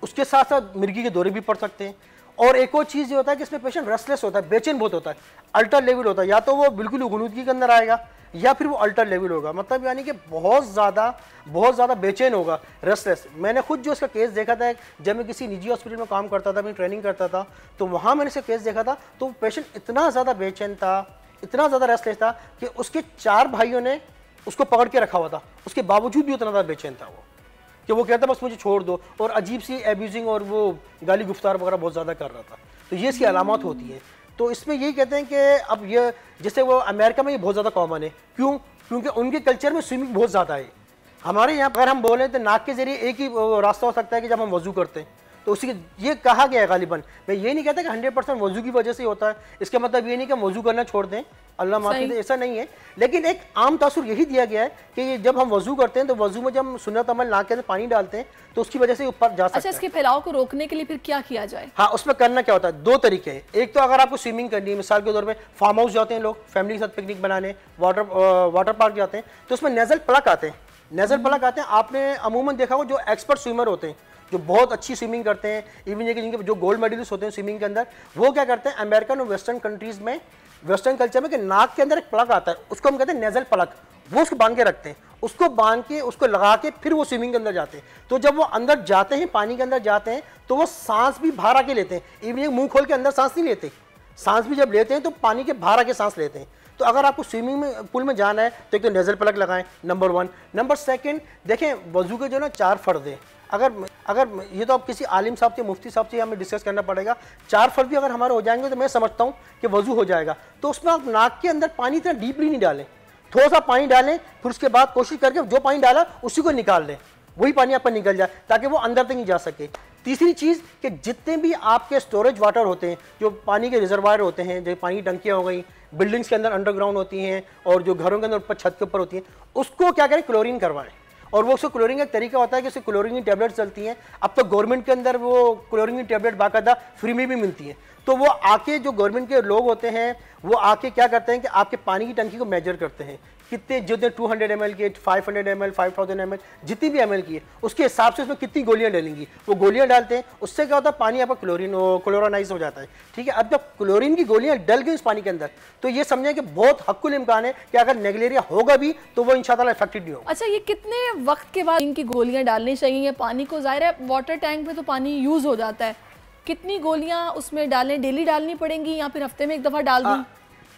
उसके साथ साथ मिर्गी के दौरे भी पड़ सकते हैं। और एक और चीज़ ये होता है कि इसमें पेशेंट रेस्टलेस होता है, बेचैन बहुत होता है, अल्टर लेवल होता है, या तो वो बिल्कुल गुनूदगी के अंदर आएगा या फिर वो अल्टर लेवल होगा, मतलब यानी कि बहुत ज़्यादा बेचैन होगा, रेस्टलेस। मैंने खुद जो इसका केस देखा था, जब मैं किसी निजी हॉस्पिटल में काम करता था, अपनी ट्रेनिंग करता था, तो वहाँ मैंने इसका केस देखा था, तो पेशेंट इतना ज़्यादा बेचैन था, इतना ज़्यादा रेस्टलेस था कि उसके 4 भाइयों ने उसको पकड़ के रखा हुआ था, उसके बावजूद भी उतना ज़्यादा बेचैन था वो, कि वो कहता बस मुझे छोड़ दो, और अजीब सी एब्यूजिंग और वो गाली गुफ्तार वगैरह बहुत ज़्यादा कर रहा था। तो ये इसकी अलामत होती है। तो इसमें यही कहते हैं कि अब ये जैसे वो अमेरिका में ये बहुत ज़्यादा कॉमन है, क्यों? क्योंकि उनके कल्चर में स्विमिंग बहुत ज़्यादा है। हमारे यहाँ अगर हम बोलें तो नाक के जरिए एक ही रास्ता हो सकता है कि जब हम वज़ू करते हैं, तो उसी ये कहा गया है गालिबन। मैं ये नहीं कहता कि 100% वज़ू की वजह से होता है, इसका मतलब ये नहीं कि हम वज़ू करना छोड़ दें, अल्लाह माफ़ी दे, ऐसा नहीं है। लेकिन एक आम तासुर यही दिया गया है कि ये जब हम वज़ू करते हैं तो वज़ू में जब हम सुन्नत अमल नाक के अंदर पानी डालते हैं तो उसकी वजह से ऊपर जा सकता है। अच्छा, इसके फैलाव को रोकने के लिए फिर क्या किया जाए? हाँ, उसमें करना क्या होता है, 2 तरीके हैं। एक तो अगर आपको स्विमिंग करनी है, मिसाल के तौर पे फार्म हाउस जाते हैं लोग फैमिली के साथ पिकनिक बनाने, वाटर पार्क जाते हैं, तो उसमें नेज़ल प्लग आते हैं। आपने अमूमन देखा हो जो एक्सपर्ट स्विमर होते हैं, जो बहुत अच्छी स्विमिंग करते हैं, इवन ये कि जिनके जो गोल्ड मेडलिस्ट होते हैं स्विमिंग के अंदर, वो क्या करते हैं अमेरिकन और वेस्टर्न कंट्रीज में, वेस्टर्न कल्चर में, कि नाक के अंदर एक प्लग आता है, उसको हम कहते हैं नेज़ल प्लग, वो उसको बांध के रखते हैं, उसको बांध के उसको लगा के फिर वो स्विमिंग के अंदर जाते हैं। तो जब वो अंदर जाते हैं, पानी के अंदर जाते हैं, तो वो सांस भी बाहर आके लेते हैं, इवन ये मुंह खोल के अंदर सांस नहीं लेते, सांस भी जब लेते हैं तो पानी के बाहर आके सांस लेते हैं। तो अगर आपको स्विमिंग में पूल में जाना है तो एक तो नेज़ल प्लग लगाएं, नंबर 1। नंबर 2, देखें वज़ू के जो ना 4 फ़र्ज़ हैं, अगर ये तो आप किसी आलिम साहब से, मुफ्ती साहब से हमें डिस्कस करना पड़ेगा, 4 फ़र्ज़ भी अगर हमारे हो जाएंगे तो मैं समझता हूँ कि वज़ू हो जाएगा। तो उसमें आप नाक के अंदर पानी इतना डीपली नहीं डालें, थोड़ा सा पानी डालें, फिर उसके बाद कोशिश करके जो पानी डाला उसी को निकाल लें, वही पानी आपका निकल जाए ताकि वो अंदर तक नहीं जा सके। तीसरी चीज़ कि जितने भी आपके स्टोरेज वाटर होते हैं, जो पानी के रिजर्वायर होते हैं, जो पानी की टंकियाँ हो गई, बिल्डिंग्स के अंदर अंडरग्राउंड होती हैं और जो घरों के अंदर ऊपर छत के ऊपर होती हैं, उसको क्या करें, क्लोरीन करवाएं। और वो उसको क्लोरीन का एक तरीका होता है कि उससे क्लोरीन की टैबलेट चलती हैं। अब तो गवर्नमेंट के अंदर वो क्लोरीन की टैबलेट बाकायदा फ्री में भी मिलती है। तो वो आके जो गवर्नमेंट के लोग होते हैं वो आके क्या करते हैं कि आपके पानी की टंकी को मेजर करते हैं, कितने जितने 200 ml के, 500 ml, 5000 ml, जितनी भी ml की है उसके हिसाब से उसमें कितनी गोलियां डालेंगी, वो गोलियां डालते हैं। उससे क्या होता है, पानी आपका क्लोरानाइज हो जाता है। ठीक है, अब जब क्लोरीन की गोलियां डल गई उस पानी के अंदर, तो ये समझें कि बहुत हक्कुल इम्कान है कि अगर नेगलेरिया होगा भी तो वो इंशाअल्लाह इफेक्टेड नहीं होगा। अच्छा, ये कितने वक्त के बाद इनकी गोलियां डालनी चाहिए पानी को? जाहिर है वाटर टैंक में तो पानी यूज हो जाता है, कितनी गोलियां उसमें डालें, डेली डालनी पड़ेंगी या फिर हफ्ते में एक दफ़ा डाल दूं?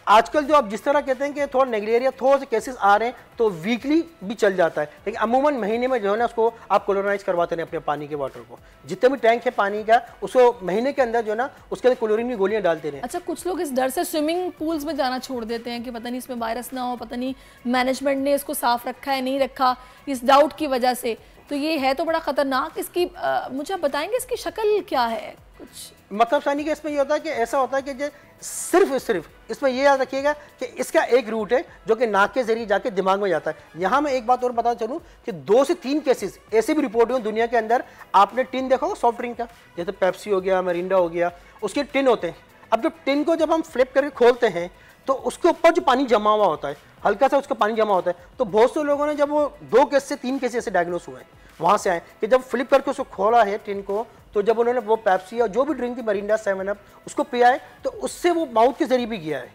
आजकल जो आप जिस तरह कहते हैं कि थोड़ा नेगलेरिया थोड़े से केसेस आ रहे हैं तो वीकली भी चल जाता है, लेकिन अमूमन महीने में जो है ना उसको आप क्लोरानाइज करवाते हैं अपने पानी के वाटर को, जितने भी टैंक है पानी का उसको महीने के अंदर जो है ना उसके अंदर क्लोरीन की गोलियां डालते रहे। अच्छा, कुछ लोग इस डर से स्विमिंग पूल्स में जाना छोड़ देते हैं कि पता नहीं इसमें वायरस ना हो, पता नहीं मैनेजमेंट ने इसको साफ रखा है नहीं रखा, इस डाउट की वजह से। तो ये है तो बड़ा खतरनाक। इसकी मुझे आप बताएंगे इसकी शक्ल क्या है? कुछ मतलब सानी के इसमें ये होता है कि ऐसा होता है कि सिर्फ इसमें ये याद रखिएगा कि इसका एक रूट है जो कि नाक के जरिए जाके दिमाग में जाता है। यहाँ मैं एक बात और बता चलूँ कि 2 से 3 केसेस ऐसे भी रिपोर्ट हुए दुनिया के अंदर। आपने टिन देखा होगा सॉफ्ट ड्रिंक का, जैसे पेप्सी हो गया, मिरिंडा हो गया, उसके टिन होते हैं। अब जब टिन को जब हम फ्लिप करके खोलते हैं तो उसके ऊपर जो पानी जमा हुआ होता है, हल्का सा उसका पानी जमा होता है। तो बहुत से लोगों ने जब वो 2 केस से 3 केस ऐसे डायग्नोस हुए वहाँ से आए कि जब फ्लिप करके उसको खोला है टिन को, तो जब उन्होंने वो पेप्सी या जो भी ड्रिंक थी, मिरिंडा, 7 अप, उसको पिया है तो उससे वो माउथ के जरिए भी गया है,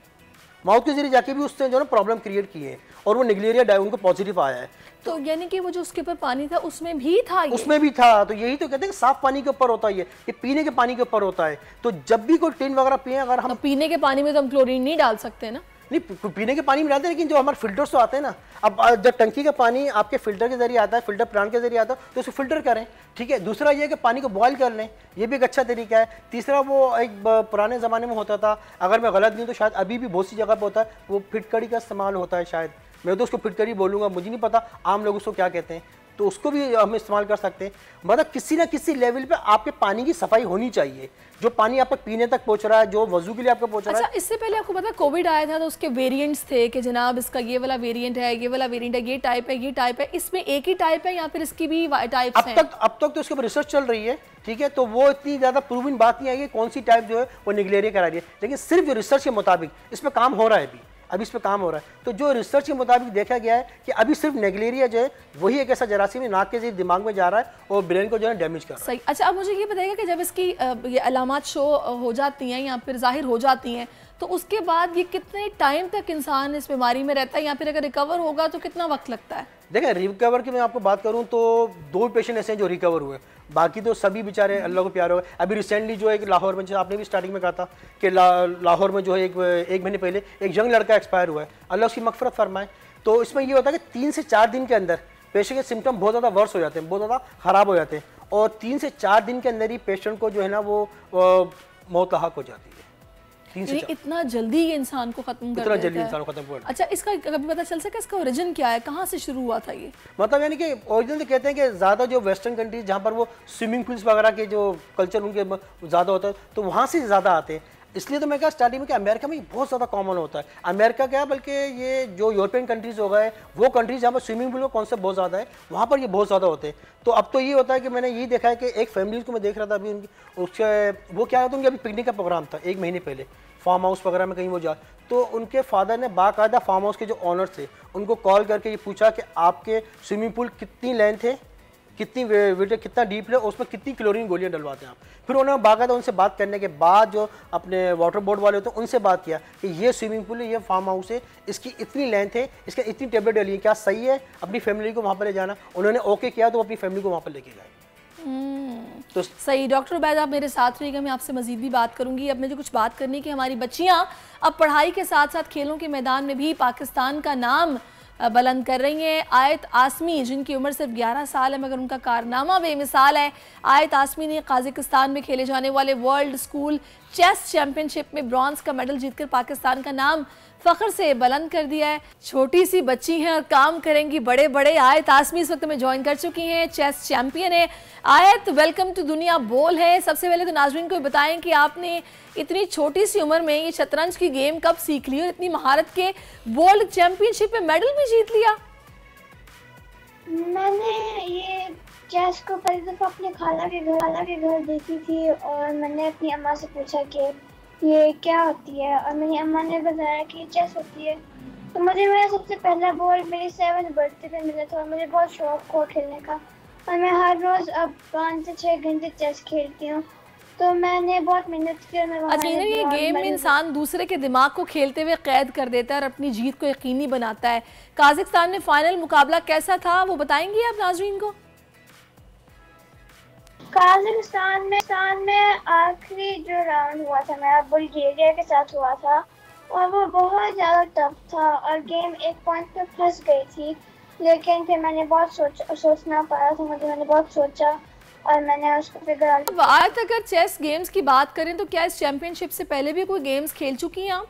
माउथ के जरिए जाके भी उससे जो है प्रॉब्लम क्रिएट की है और वो निगलेरिया उनको पॉजिटिव आया है। तो यानी कि वो जो उसके ऊपर पानी था उसमें भी था ये? उसमें भी था। तो यही तो कहते हैं कि साफ पानी के ऊपर होता है ये पीने के पानी के ऊपर होता है। तो जब भी कोई टिन वगैरह पिए, अगर हम पीने के पानी में तो हम क्लोरीन नहीं डाल सकते ना? नहीं पीने के पानी में डालते हैं, लेकिन जो हमारे फिल्टर्स तो आते हैं ना, अब जब टंकी का पानी आपके फिल्टर के जरिए आता है, फिल्टर प्लांट के जरिए आता है, तो उसको फिल्टर करें, ठीक है। दूसरा ये कि पानी को बॉयल कर लें, ये भी एक अच्छा तरीका है। तीसरा वो एक पुराने ज़माने में होता था, अगर मैं गलत नहीं हूँ तो शायद अभी भी बहुत सी जगह पर होता है, वो फिटकड़ी का इस्तेमाल होता है शायद, मैं तो उसको फिटकड़ी बोलूँगा, मुझे नहीं पता आम लोग उसको क्या कहते हैं, तो उसको भी हम इस्तेमाल कर सकते हैं। मतलब किसी ना किसी लेवल पे आपके पानी की सफाई होनी चाहिए, जो पानी आपको पीने तक पहुंच रहा है, जो वजू के लिए आपको पहुंच रहा है। अच्छा, इससे पहले आपको पता कोविड आया था तो उसके वेरिएंट्स थे कि जनाब इसका ये वाला वेरिएंट है, ये वाला वेरिएंट है, ये टाइप है, ये टाइप है, इसमें एक ही टाइप है या फिर इसकी भी टाइप्स हैं? अब तक तो इसके ऊपर रिसर्च चल रही है, ठीक है, तो वो इतनी ज़्यादा प्रूवन बात नहीं आई है कौन सी टाइप जो है वो निगलेरिया करा रही है, लेकिन सिर्फ जो रिसर्च के मुताबिक इस पर काम हो रहा है, अभी इस पे काम हो रहा है। तो जो रिसर्च के मुताबिक देखा गया है कि अभी सिर्फ नेगलेरिया जो है वही एक ऐसा जरासीम है नाक के जरिए दिमाग में जा रहा है और ब्रेन को जो है डैमेज कर रहा है। सही। अच्छा, अब मुझे ये बताइएगा कि जब इसकी ये अलामात शो हो जाती हैं या फिर जाहिर हो जाती हैं, तो उसके बाद ये कितने टाइम तक इंसान इस बीमारी में रहता है, या फिर अगर रिकवर होगा तो कितना वक्त लगता है? देखिए, रिकवर की मैं आपको बात करूं तो 2 पेशेंट ऐसे हैं जो रिकवर हुए, बाकी तो सभी बेचारे अल्लाह को प्यारे हुए। अभी रिसेंटली जो एक लाहौर में, आपने भी स्टार्टिंग में कहा था कि लाहौर में जो है एक महीने पहले एक यंग लड़का एक्सपायर हुआ है, अल्लाह उसकी मगफरत फरमाए। तो इसमें ये होता है कि 3 से 4 दिन के अंदर पेशेंट के सिम्टम बहुत ज़्यादा वर्स हो जाते हैं, बहुत ज़्यादा ख़राब हो जाते हैं, और 3 से 4 दिन के अंदर ही पेशेंट को जो है ना वो मौत लाहक हो जाती है। इतना जल्दी ये इंसान को खत्म कर देता है। जल्दी इंसान को खत्म कर। अच्छा, इसका कभी पता चल सका इसका ओरिजिन क्या है, कहाँ से शुरू हुआ था ये? मतलब यानी कि ओरिजिन तो कहते हैं कि ज़्यादा जो वेस्टर्न कंट्रीज जहाँ पर वो स्विमिंग पूल्स वगैरह के जो कल्चर उनके ज़्यादा होता है तो वहाँ से ज़्यादा आते हैं। इसलिए तो मैं कहा स्टार्टिंग में कि अमेरिका में बहुत ज़्यादा कॉमन होता है। अमेरिका क्या बल्कि ये जो यूरोपियन कंट्रीज़ हो गए, वो कंट्रीज जहाँ पर स्विमिंग पूल का कॉन्सेप्ट बहुत ज़्यादा है, वहाँ पर ये बहुत ज़्यादा होते हैं। तो अब तो ये होता है कि मैंने यही देखा है कि एक फैमिली को मैं देख रहा था अभी उनकी, उसके वो क्या होता है, उनके अभी पिकनिक का प्रोग्राम था 1 महीने पहले, फार्म हाउस वगैरह में कहीं वो जा, तो उनके फादर ने बाकायदा फार्म हाउस के जो ऑनर थे उनको कॉल करके ये पूछा कि आपके स्विमिंग पूल कितनी लेंथ है, कितनी वेट, कितना डीप है, उसमें कितनी क्लोरीन गोलियां डलवाते हैं आप। फिर उन्होंने बाकायदा उनसे बात करने के बाद जो अपने वाटर बोर्ड वाले होते हैं उनसे बात किया कि ये स्विमिंग पूल है, ये फार्म हाउस है, इसकी इतनी लेंथ है, इसका इतनी टेबलेट डली है, क्या सही है अपनी फैमिली को वहाँ पर ले जाना? उन्होंने ओके किया तो अपनी फैमिली को वहाँ पर लेके गए। तो सही। डॉक्टर उबैद, आप मेरे साथ रहिएगा, मैं आपसे मजीद भी बात करूंगी। अब मुझे कुछ बात करनी कि हमारी बच्चियां अब पढ़ाई के साथ साथ खेलों के मैदान में भी पाकिस्तान का नाम बुलंद कर रही हैं। आयत आसमी, जिनकी उम्र सिर्फ 11 साल है मगर उनका कारनामा बेमिसाल है। आयत आसमी ने काज़िकिस्तान में खेले जाने वाले वर्ल्ड स्कूल चेस चैंपियनशिप में ब्रॉन्ज का मेडल जीतकर पाकिस्तान का नाम फ़ख्र से बुलंद कर दिया है। छोटी सी बच्ची हैं और काम करेंगी बड़े बड़े। आयत आसमी इस वक्त में ज्वाइन कर चुकी हैं, चेस चैंपियन है। आयत, वेलकम टू दुनिया बोल है। सबसे पहले तो नाज़रीन को बताएं कि आपने इतनी छोटी सी उम्र में ये शतरंज की गेम कब सीख ली और इतनी महारत के वर्ल्ड चैंपियनशिप में मेडल भी जीत लिया? मैंने ये चेस को पहली दफ़ा अपने खाला के घर देखी थी और मैंने अपनी अम्मा से पूछा कि ये क्या होती है, और मेरी अम्मा ने बताया कि चेस होती है। तो मुझे मेरा सबसे पहला बॉल मेरी 7th बर्थडे पे मिला था और मुझे बहुत शौक हो खेलने का, और मैं हर रोज़ अब 5 से 6 घंटे चेस खेलती हूँ। तो मैंने बहुत मेहनत की और मैं अच्छा, ये गेम में इंसान दूसरे के दिमाग को खेलते हुए कैद कर देता है और अपनी जीत को यकीनी बनाता है। काज़िकिस्तान में फाइनल मुकाबला कैसा था वो बताएंगी आप नाज़रीन को? काज़िकिस्तान में आखिरी जो राउंड हुआ था मेरा बुल्गारिया के साथ हुआ था और वो बहुत ज़्यादा टफ था और गेम 1 पॉइंट पे फंस गई थी, लेकिन फिर मैंने बहुत सोचना पड़ा था मुझे, मैंने बहुत सोचा और मैंने उसको फिगर आउट। आज अगर चेस गेम्स की बात करें तो क्या इस चैंपियनशिप से पहले भी कोई गेम्स खेल चुकी हैं आप?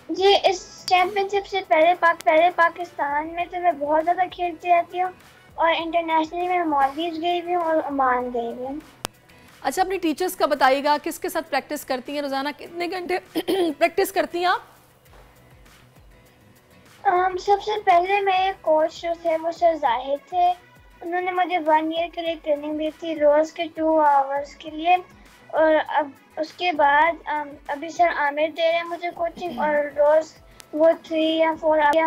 जी, इस चैंपियनशिप से पहले पाकिस्तान में तो मैं बहुत ज़्यादा खेलती रहती हूँ और इंटरनेशनली मैं मालदीव गई भी हूँ और ओमान गई भी हूँ। अच्छा, अपनी टीचर्स का बताइएगा, किसके साथ प्रैक्टिस करती हैं, रोज़ाना कितने घंटे प्रैक्टिस करती हैं आप? सबसे पहले मेरे कोच जो थे वो सर जाहिद थे, उन्होंने मुझे 1 ईयर के लिए ट्रेनिंग दी थी रोज़ के 2 आवर्स के लिए, और अब उसके बाद अभी सर आमिर दे रहे हैं मुझे कोचिंग और रोज़ वो 3 या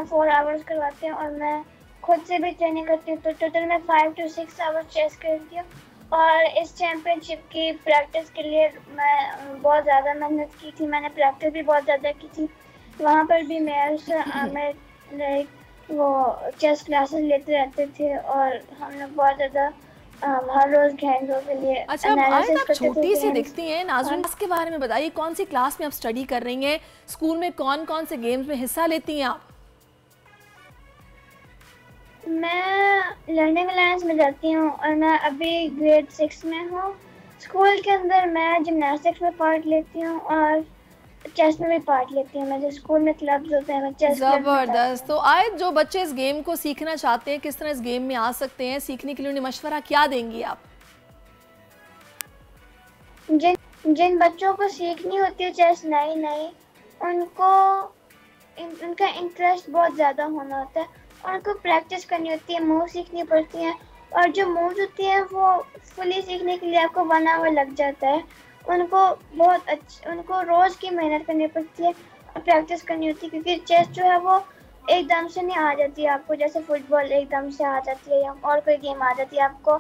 4 आवर्स करवाते हैं और मैं खुद से भी ट्रेनिंग करती हूँ। तो टोटल मैं 5 to 6 आवर्स चेस करती हूँ और इस चैम्पियनशिप की प्रैक्टिस के लिए मैं बहुत ज़्यादा मेहनत की थी, मैंने प्रैक्टिस भी बहुत ज़्यादा की थी। वहाँ पर भी मैं सर आमिर वो चेस क्लासेस लेते रहते थे और हम लोग बहुत ज़्यादा हर रोज गेंदों के लिए अच्छा, एनालिसिस आप करते थे। छोटी सी दिखती हैं नाज़रीन, इसके बारे में बताइए, कौन सी क्लास में आप स्टडी कर रही हैं, स्कूल में कौन कौन से गेम्स में हिस्सा लेती हैं आप? मैं लर्निंग अलायंस में जाती हूँ और मैं अभी ग्रेड 6 में हूँ। स्कूल के अंदर मैं जिम्नास्टिक्स में पार्ट लेती हूँ और चेस में भी पार्ट लेती हूँ। मैं स्कूल में क्लब्स होते हैं, मैं चेस क्लब में ज़बरदस्त। तो आए जो बच्चे इस गेम को सीखना चाहते हैं, किस तरह इस गेम में आ सकते हैं, सीखने के लिए उन्हें मशवरा क्या देंगी आप? जिन बच्चों को सीखनी होती है चेस नई उनको उनका इंटरेस्ट बहुत ज़्यादा होना होता है और उनको प्रैक्टिस करनी होती है, मूव सीखनी पड़ती हैं और जो मूव्स होती हैं वो फुली सीखने के लिए आपको 1 आवर लग जाता है। उनको रोज़ की मेहनत करनी पड़ती है और प्रैक्टिस करनी होती है, क्योंकि चेस जो है वो एकदम से नहीं आ जाती है आपको, जैसे फुटबॉल एकदम से आ जाती है या और कोई गेम आ जाती है आपको।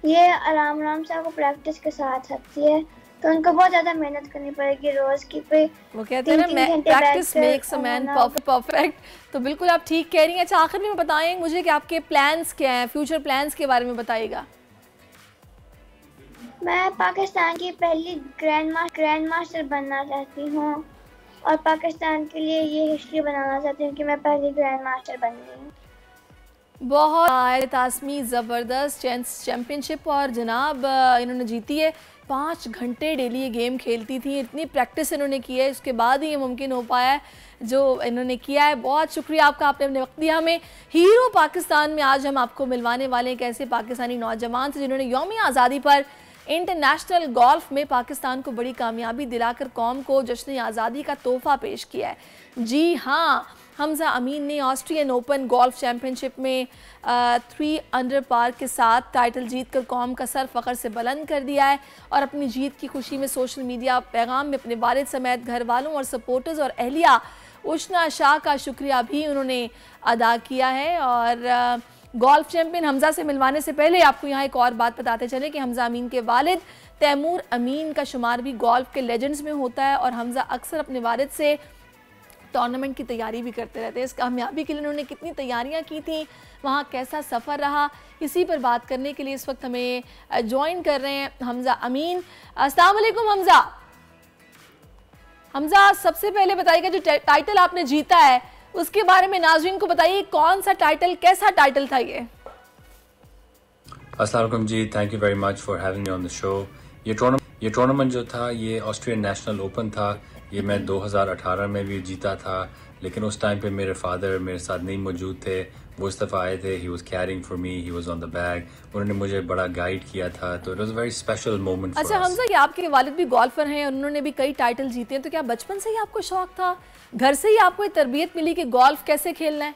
ये आराम से आपको प्रैक्टिस के साथ आती है, तो उनको बहुत ज़्यादा मेहनत करनी पड़ेगी रोज़ की। वो कहते हैं ना, practice makes a man perfect. तो बिल्कुल आप ठीक कह रही हैं। अच्छा, आखिर में बताएं मुझे कि आपके प्लान्स क्या हैं, फ्यूचर प्लान्स के बारे में बताइएगा। मैं पाकिस्तान की पहली ग्रैंड मास्टर बनना चाहती हूँ और पाकिस्तान के लिए ये हिस्ट्री बनाना चाहती हूँ कि मैं पहली ग्रैंड मास्टर बन गई हूँ। बहुत तासमी ज़बरदस्त चैम्पियनशिप और जनाब इन्होंने जीती है। 5 घंटे डेली ये गेम खेलती थी, इतनी प्रैक्टिस इन्होंने की है, उसके बाद ही ये मुमकिन हो पाया है जो इन्होंने किया है। बहुत शुक्रिया आपका, आपने अपने वक्त दिया हमें। हीरो पाकिस्तान में आज हम आपको मिलवाने वाले हैं एक ऐसे पाकिस्तानी नौजवान से जिन्होंने यौम आज़ादी पर इंटरनेशनल गोल्फ में पाकिस्तान को बड़ी कामयाबी दिलाकर कौम को जश्न आज़ादी का तोहफा पेश किया है। जी हाँ, हमजा अमीन ने ऑस्ट्रियन ओपन गोल्फ चैम्पियनशिप में 3 अंडर पार के साथ टाइटल जीतकर कौम का सर फ़ख्र से बुलंद कर दिया है और अपनी जीत की खुशी में सोशल मीडिया पैगाम में अपने वालिद समेत घर वालों और सपोर्टर्स और अहलिया उशना शाह का शुक्रिया भी उन्होंने अदा किया है। और गोल्फ चैम्पियन हमजा से मिलवाने से पहले आपको यहाँ एक और बात बताते चले कि हमजा अमीन के वालिद तैमूर अमीन का शुमार भी गोल्फ के लेजेंड्स में होता है और हमजा अक्सर अपने वालिद से टूर्नामेंट की तैयारी भी करते रहते हैं। इस कामयाबी के लिए उन्होंने कितनी तैयारियां की थी, वहाँ कैसा सफ़र रहा, इसी पर बात करने के लिए इस वक्त हमें ज्वाइन कर रहे हैं हमजा अमीन। अस्सलाम वालेकुम हमजा। हमजा, सबसे पहले बताइएगा जो टाइटल आपने जीता है उसके बारे में नाज़रीन को बताइए, कौन सा टाइटल, कैसा टाइटल था ये? अस्सलाम वालेकुम जी, thank you very much for having me on the show. ये टूर्नामेंट जो था ये ऑस्ट्रियन नेशनल ओपन था। ये मैं 2018 में भी जीता था, लेकिन उस टाइम पे मेरे फादर मेरे साथ नहीं मौजूद थे। वो इस दफ़ा आए थे, he was carrying for me, he was on the bag. उन्होंने मुझे बड़ा गाइड किया था, तो it was a very special moment. अच्छा हमजा, ये आपके वालिद भी गोल्फर हैं और उन्होंने भी कई टाइटल जीते हैं, तो क्या बचपन से ही आपको शौक था, घर से ही आपको तरबियत मिली कि गोल्फ कैसे खेलना है?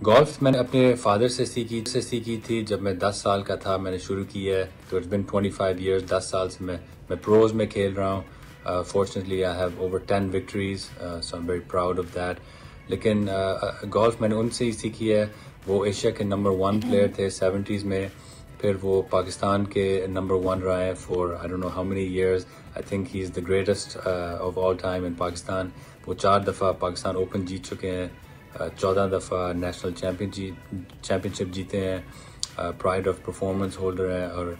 गोल्फ मैंने अपने फादर से सीखी थी। जब मैं 10 साल का था मैंने शुरू की है, तो इट्स बिन 25 ईयर्स। 10 साल से मैं प्रोज में खेल रहा हूँ। Fortunately, I have over 10 victories, so I'm very proud of that. लेकिन गोल्फ मैंने उनसे ही सीखी है। वो एशिया के नंबर 1 प्लेयर थे 70s में, फिर वो पाकिस्तान के नंबर 1 रहे हैं for I don't know how many years. I think he's the greatest of all time in Pakistan. वो 4 दफ़ा पाकिस्तान ओपन जीत चुके हैं, 14 दफ़ा नेशनल चैम्पियनशिप जीते हैं, प्राइड ऑफ परफॉर्मेंस होल्डर हैं और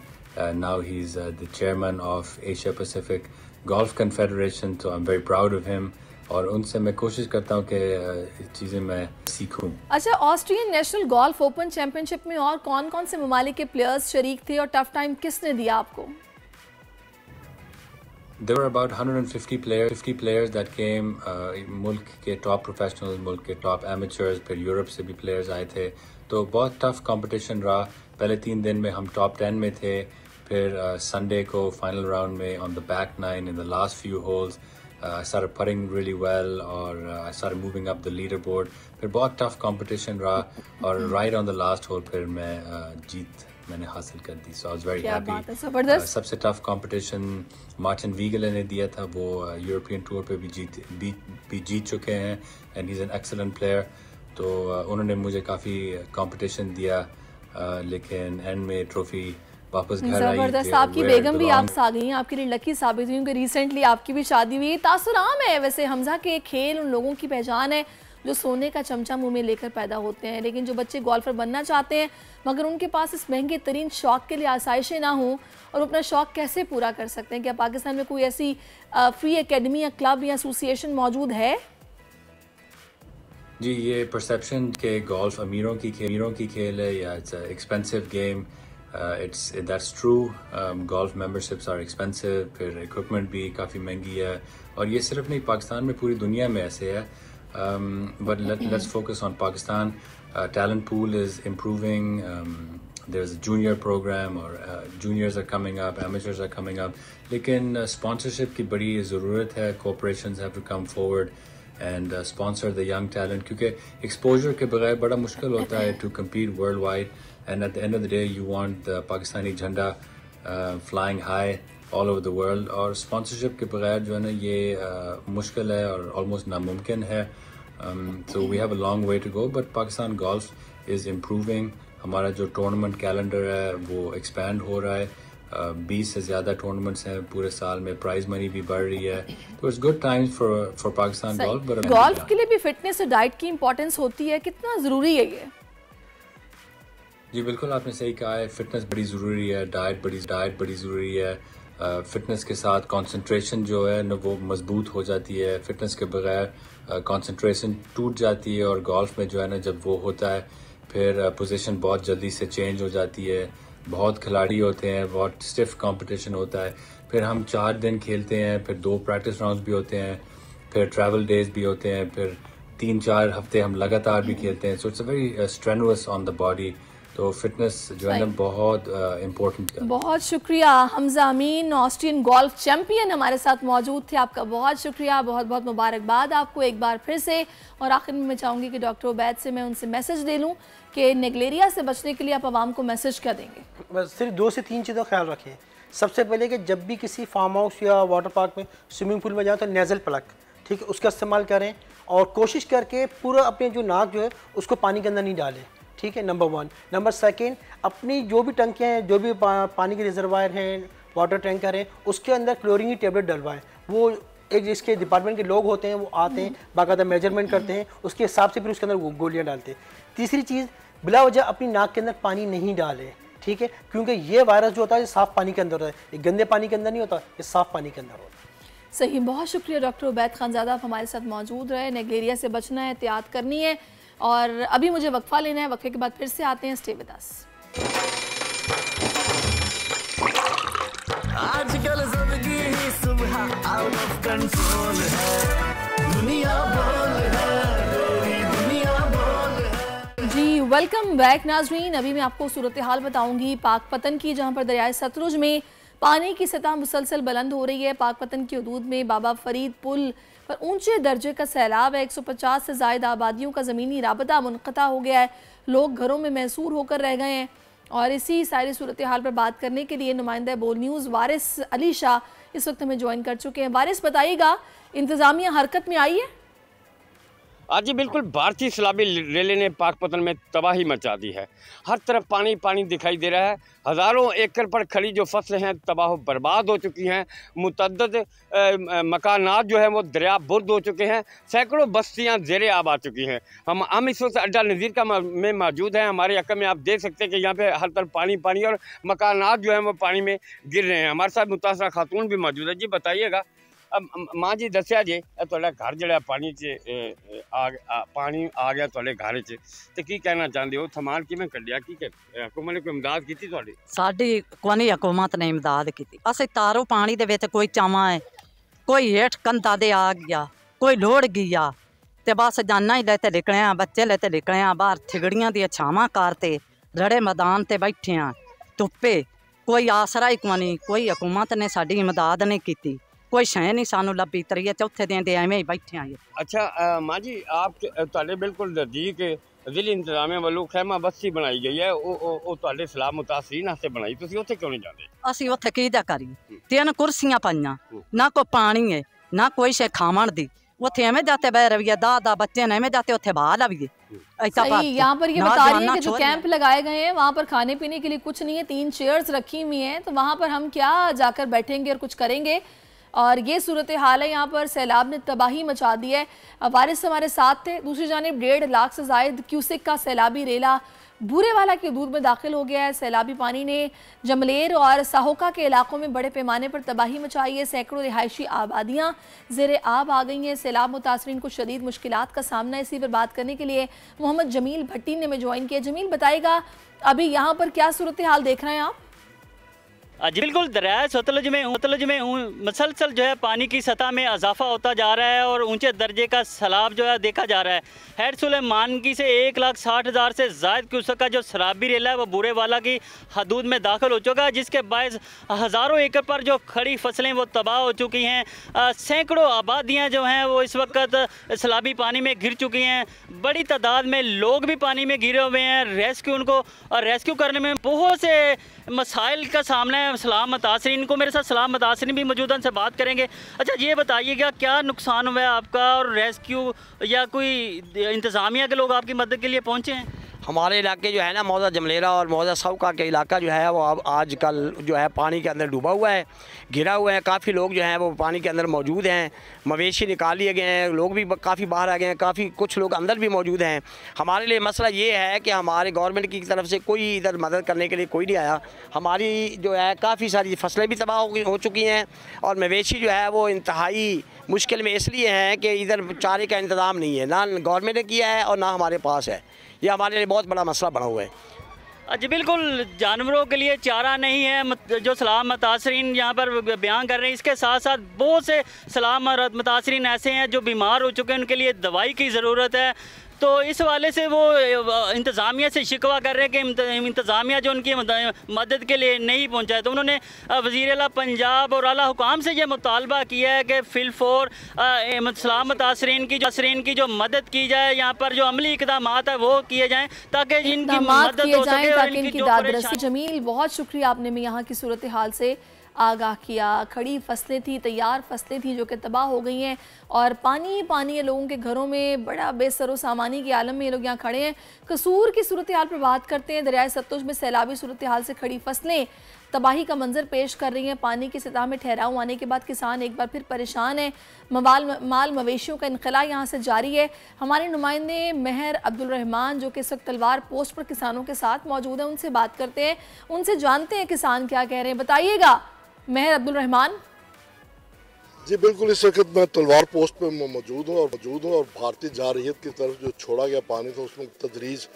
now he's the chairman of Asia Pacific Golf Confederation, so I'm very proud of him. और उनसे मैं कोशिश करता हूँ कि चीज़ें मैं सीखूं। अच्छा, Austrian national golf open championship में और कौन-कौन से ममालिक के प्लेयर्स शरीक थे और टफ टाइम किसने दिया आपको? There were about 150 players that came. मुल्क के टॉप प्रोफेशनल्स, मुल्क के टॉप एमेचर्स, फिर यूरोप से भी प्लेयर्स आए थे, तो बहुत टफ कंपटीशन रहा। पहले 3 दिन में हम टॉप 10 में थे, फिर संडे को फाइनल राउंड में on the back 9 in the last few holes I started putting really well और I started moving up the leaderboard। फिर बहुत टफ कंपटीशन रहा और right on the last hole फिर मैं जीत मैंने हासिल कर दी। So I was very happy। सबसे टफ कंपटीशन मार्टिन वीगले ने दिया था, वो यूरोपियन टूर पे भी जीत चुके हैं and he's an excellent player। तो उन्होंने मुझे काफ़ी कंपटीशन दिया, लेकिन एंड में ट्रॉफी वापस घर आई। जबरदस्त, आपकी बेगम भी आपसे आ गई हैं, आपके लिए लकी साबित हुई, क्योंकि रिसेंटली आपकी भी शादी हुई है। तासुर आम है वैसे हमजा के खेल उन लोगों की पहचान है जो सोने का चमचा मुंह में लेकर पैदा होते हैं। लेकिन जो बच्चे गोल्फर बनना चाहते हैं मगर उनके पास इस महंगे तरीन शौक़ के लिए आसाइशें ना हों और अपना शौक़ कैसे पूरा कर सकते हैं? क्या पाकिस्तान में कोई ऐसी फ्री एकेडमी या क्लब या एसोसिएशन मौजूद है? जी, ये परसेप्शन के गोल्फ अमीरों की खेल है या it's expensive game, that's true. Golf memberships are expensive, फिर इक्विपमेंट भी काफ़ी महंगी है और ये सिर्फ नहीं पाकिस्तान में, पूरी दुनिया में ऐसे है। But let's focus on Pakistan. Talent pool is improving, there's a junior program or juniors are coming up, amateurs are coming up, लेकिन sponsorship की बड़ी ज़रूरत है। corporations have to come forward and sponsor the young talent, क्योंकि exposure के बगैर बड़ा मुश्किल होता है to compete worldwide, and at the end of the day you want the Pakistani झंडा flying high all over the world, और sponsorship के बगैर जो है ना ये मुश्किल है और almost नामुमकिन है। So we have a long way to go, but Pakistan golf is improving। हमारा जो टूर्नामेंट कैलेंडर है वो एक्सपैंड हो रहा है, 20 से ज़्यादा टूर्नामेंट्स हैं पूरे साल में, प्राइज मनी भी बढ़ रही है, तो it's good times for Pakistan golf. But golf के लिए भी फिटनेस और डाइट की इंपॉर्टेंस होती है, कितना ज़रूरी है ये? जी बिल्कुल, आपने सही कहा है, फिटनेस बड़ी ज़रूरी है, डाइट बड़ी ज़रूरी है। फिटनेस के साथ कंसंट्रेशन जो है ना वो मजबूत हो जाती है, फिटनेस के बगैर कंसंट्रेशन टूट जाती है, और गोल्फ में जो है ना जब वो होता है फिर पोजीशन बहुत जल्दी से चेंज हो जाती है, बहुत खिलाड़ी होते हैं, बहुत स्टिफ कंपटीशन होता है, फिर हम 4 दिन खेलते हैं, फिर 2 प्रैक्टिस राउंड्स भी होते हैं, फिर ट्रैवल डेज भी होते हैं, फिर 3-4 हफ्ते हम लगातार भी खेलते हैं। So it's a very strenuous on the body, तो फिटनेस जो है ना बहुत इम्पोर्टेंट है। बहुत शुक्रिया हमजा अमीन, ऑस्ट्रियन गोल्फ चैंपियन हमारे साथ मौजूद थे। आपका बहुत शुक्रिया, बहुत बहुत मुबारकबाद आपको एक बार फिर से। और आखिर में मैं चाहूँगी कि डॉक्टर उबैद से मैं उनसे मैसेज ले लूँ कि नेगलेरिया से बचने के लिए आप आवाम को मैसेज क्या देंगे? बस सिर्फ 2 से 3 चीज़ों का ख्याल रखें। सबसे पहले कि जब भी किसी फार्म हाउस या वाटर पार्क में, स्विमिंग पूल में जाओ तो नेज़ल प्लग, ठीक है, उसका इस्तेमाल करें, और कोशिश करके पूरा अपने जो नाक जो है उसको पानी के अंदर नहीं डालें, ठीक है, नंबर 1। नंबर 2, अपनी जो भी टंकियाँ हैं, जो भी पानी के रिजर्वायर हैं, वाटर टैंकर हैं, उसके अंदर क्लोरीन की टेबलेट डलवाएं। वो एक जिसके डिपार्टमेंट के लोग होते हैं वो आते हैं, बाकायदा मेजरमेंट करते हैं, उसके हिसाब से फिर उसके अंदर गोलियाँ डालते हैं। तीसरी चीज़, बिला वजह अपनी नाक के अंदर पानी नहीं डालें, ठीक है, क्योंकि ये वायरस जो होता है साफ़ पानी के अंदर होता है, ये गंदे पानी के अंदर नहीं होता, ये साफ़ पानी के अंदर होता है। सही, बहुत शुक्रिया डॉक्टर उबैद खानज़ादा, आप हमारे साथ मौजूद रहे। नेगलेरिया से बचना है, एहतियात करनी है, और अभी मुझे वक्फा लेना है, वक्फे के बाद फिर से आते हैं। Stay with us. आजकल ज़िंदगी ही सुबह आउट ऑफ कंट्रोल है, दुनिया बोल है, दुनिया बोल है। जी वेलकम बैक नाजरीन। अभी मैं आपको सूरत हाल बताऊंगी पाकपतन की, जहां पर दरियाए सतलुज में पानी की सतह मुसलसल बुलंद हो रही है। पाकपतन की हदूद में बाबा फरीद पुल पर ऊंचे दर्जे का सैलाब है। 150 से ज़ायद आबादियों का ज़मीनी राबता मुनक़ता हो गया है, लोग घरों में महसूर होकर रह गए हैं। और इसी सारी सूरत हाल पर बात करने के लिए नुमाइंदा बोल न्यूज़ वारिस अली शाह इस वक्त हमें ज्वाइन कर चुके हैं। वारिस, बताइएगा, इंतज़ामिया हरकत में आई है? आज जी बिल्कुल, भारतीय सैलाबी रेले ने पाकपतन में तबाही मचा दी है। हर तरफ पानी पानी दिखाई दे रहा है। हज़ारों एकड़ पर खड़ी जो फसलें हैं तबाह बर्बाद हो चुकी हैं। मुतअद्दिद मकानात जो हैं वो दरिया बुर्द हो चुके हैं। सैकड़ों बस्तियां ज़ेरे आब आ चुकी हैं। हम इस वक्त अड्डा नज़ीर का में मौजूद हैं। हमारे हक़ में आप देख सकते हैं कि यहाँ पे हर तरफ पानी पानी और मकानात जो हैं वो पानी में गिर रहे हैं। हमारे साथ मुतासरा खातून भी मौजूद है। जी बताइएगा, अब माँ जी दसिया जी, तुहाडा घर जिहड़ा पानी च पानी आ गया तुहाडे घर च, ते की कहना चाहते हो? समान किवें कड्ढिया? की हुकूमत ने कोई इमदाद की तुहाडी? साडी कोई हुकूमत ने इमदाद की। असीं तारो पानी दे विच कोई चावां है, कोई हेठ कंधा दे आ गया, कोई लोड़ गया, ते बस जाना ही लेते निकले, बच्चे लेते निकले बाहर ठिगड़ियां दी छावां करते रड़े मैदान ते बैठे हैं धुप्पे। कोई आसरा ही कोई, कोई हुकूमत ने साडी इमदाद नहीं की, कोई शय नहीं सानू लभी। 3 दिन दे एवें ही बैठे हैं। अच्छा माँ जी, आप तुहाडे बिल्कुल नज़दीक जिले इंतजामिया वालों खैमा बस्ती बनाई गई है, वो तुहाडे सलाह मुतासरीन वास्ते बनाई, तुसीं उत्थे क्यों नहीं जाते? असीं उत्थे कीदा करिए? 3 कुर्सियां पाइयां, ना कोई पानी है, ना कोई शे खावन दी। उत्थे एवें जाते बह रविए, 10 बच्चे ने एवें जाते उत्थे बहा लविए। यहाँ पर ये बता रही है कि जो कैंप लगाए गए हैं वहाँ पर खाने पीने के लिए कुछ नहीं है, 3 चेयर्स रखी हुई हैं, तो वहाँ पर हम क्या जाकर बैठेंगे और कुछ करेंगे? और ये सूरत हाल है। यहाँ पर सैलाब ने तबाही मचा दी है। वारिस हमारे साथ थे। दूसरी जानिब 1.5 लाख से ज़ायद क्यूसेक का सैलाबी रेला बूरेवाला की हदूद में दाखिल हो गया है। सैलाबी पानी ने जमलेर और साहोका के इलाकों में बड़े पैमाने पर तबाही मचाई है। सैकड़ों रिहायशी आबादियाँ ज़ेरे आब आ गई हैं। सैलाब मुतासरीन को शदीद मुश्किलात का सामना है। इसी पर बात करने के लिए मोहम्मद जमील भट्टी ने हमें ज्वाइन किया। जमील, बताइएगा अभी यहाँ पर क्या सूरत हाल देख रहे हैं आप? जी बिल्कुल, दरिया सतलुज में मसलसल जो है पानी की सतह में इजाफा होता जा रहा है और ऊंचे दर्जे का सैलाब जो है देखा जा रहा है। हैड सुलेमानगी से 1,60,000 से ज़ायद क्यूसेक का जो सैलाबी रेला है वो बूरेवाला की हदूद में दाखिल हो चुका है, जिसके बायस हज़ारों एकड़ पर जो खड़ी फसलें वो तबाह हो चुकी हैं। सैकड़ों आबादियाँ जो हैं वो इस वक्त सैलाबी पानी में घिर चुकी हैं। बड़ी तादाद में लोग भी पानी में घिरे हुए हैं। रेस्क्यू करने में बहुत से मसाइल का सामना है सलाम मुतासरीन को। मेरे साथ सलाम मुतासरीन भी मौजूद हैं, उनसे बात करेंगे। अच्छा, ये बताइएगा क्या नुकसान हुआ है आपका, और रेस्क्यू या कोई इंतज़ामिया के लोग आपकी मदद के लिए पहुँचे हैं? हमारे इलाके जो है ना, मौजा जमलेरा और मौजा साहोका के इलाका जो है वो अब आजकल जो है पानी के अंदर डूबा हुआ है, घिरा हुआ है। काफ़ी लोग जो हैं वो पानी के अंदर मौजूद हैं। मवेशी निकाल लिए गए हैं, लोग भी काफ़ी बाहर आ गए हैं, काफ़ी कुछ लोग अंदर भी मौजूद हैं। हमारे लिए मसला ये है कि हमारे गवर्नमेंट की तरफ से कोई इधर मदद करने के लिए कोई नहीं आया। हमारी जो है काफ़ी सारी फसलें भी तबाह हो चुकी हैं और मवेशी जो है वो इंतहाई मुश्किल में इसलिए हैं कि इधर चारे का इंतज़ाम नहीं है, ना गवर्नमेंट ने किया है और ना हमारे पास है। ये हमारे लिए बहुत बड़ा मसला बना हुआ है। जी बिल्कुल, जानवरों के लिए चारा नहीं है जो सलाम मुतासरीन यहाँ पर बयान कर रहे हैं। इसके साथ साथ बहुत से सलाम मुतासरीन ऐसे हैं जो बीमार हो चुके हैं, उनके लिए दवाई की ज़रूरत है। तो इस वाले से वो इंतज़ामिया से शिकवा कर रहे हैं कि इंतज़ामिया जो उनकी मदद के लिए नहीं पहुँचा है। तो उन्होंने वज़ीर आला पंजाब और आला हुकाम से ये मुतालबा किया है कि फिलफोर सलाम मुतासरीन की जो मदद की जाए, यहाँ पर जो अमली इक़दाम है वो किए जाएँ ताकि इनकी मदद हो सके और इनकी दाद। जमील, बहुत शुक्रिया, आपने में यहाँ की सूरत हाल से आगाह किया। खड़ी फसलें थी, तैयार फसलें थी जो कि तबाह हो गई हैं और पानी पानी है लोगों के घरों में। बड़ा बेसरो सामानी के आलम में ये लोग यहाँ खड़े हैं। कसूर की सूरत हाल पर बात करते हैं। दरियाए सतलुज में सैलाबी सूरत हाल से खड़ी फसलें तबाही का मंजर पेश कर रही हैं। पानी की सतह में ठहराव आने के बाद किसान एक बार फिर परेशान हैं। माल मवेशियों का इनखला यहाँ से जारी है। हमारे नुमाइंदे महर अब्दुल रहमान जो कि इस वक्त तलवार पोस्ट पर किसानों के साथ मौजूद हैं, उनसे बात करते हैं, उनसे जानते हैं किसान क्या कह रहे हैं। बताइएगा महर अब्दुल रहमान। जी बिल्कुल, इस वक्त मैं तलवार पोस्ट पे मौजूद हूँ और भारतीय जारहियत की तरफ जो छोड़ा गया पानी था उसमें तदरीज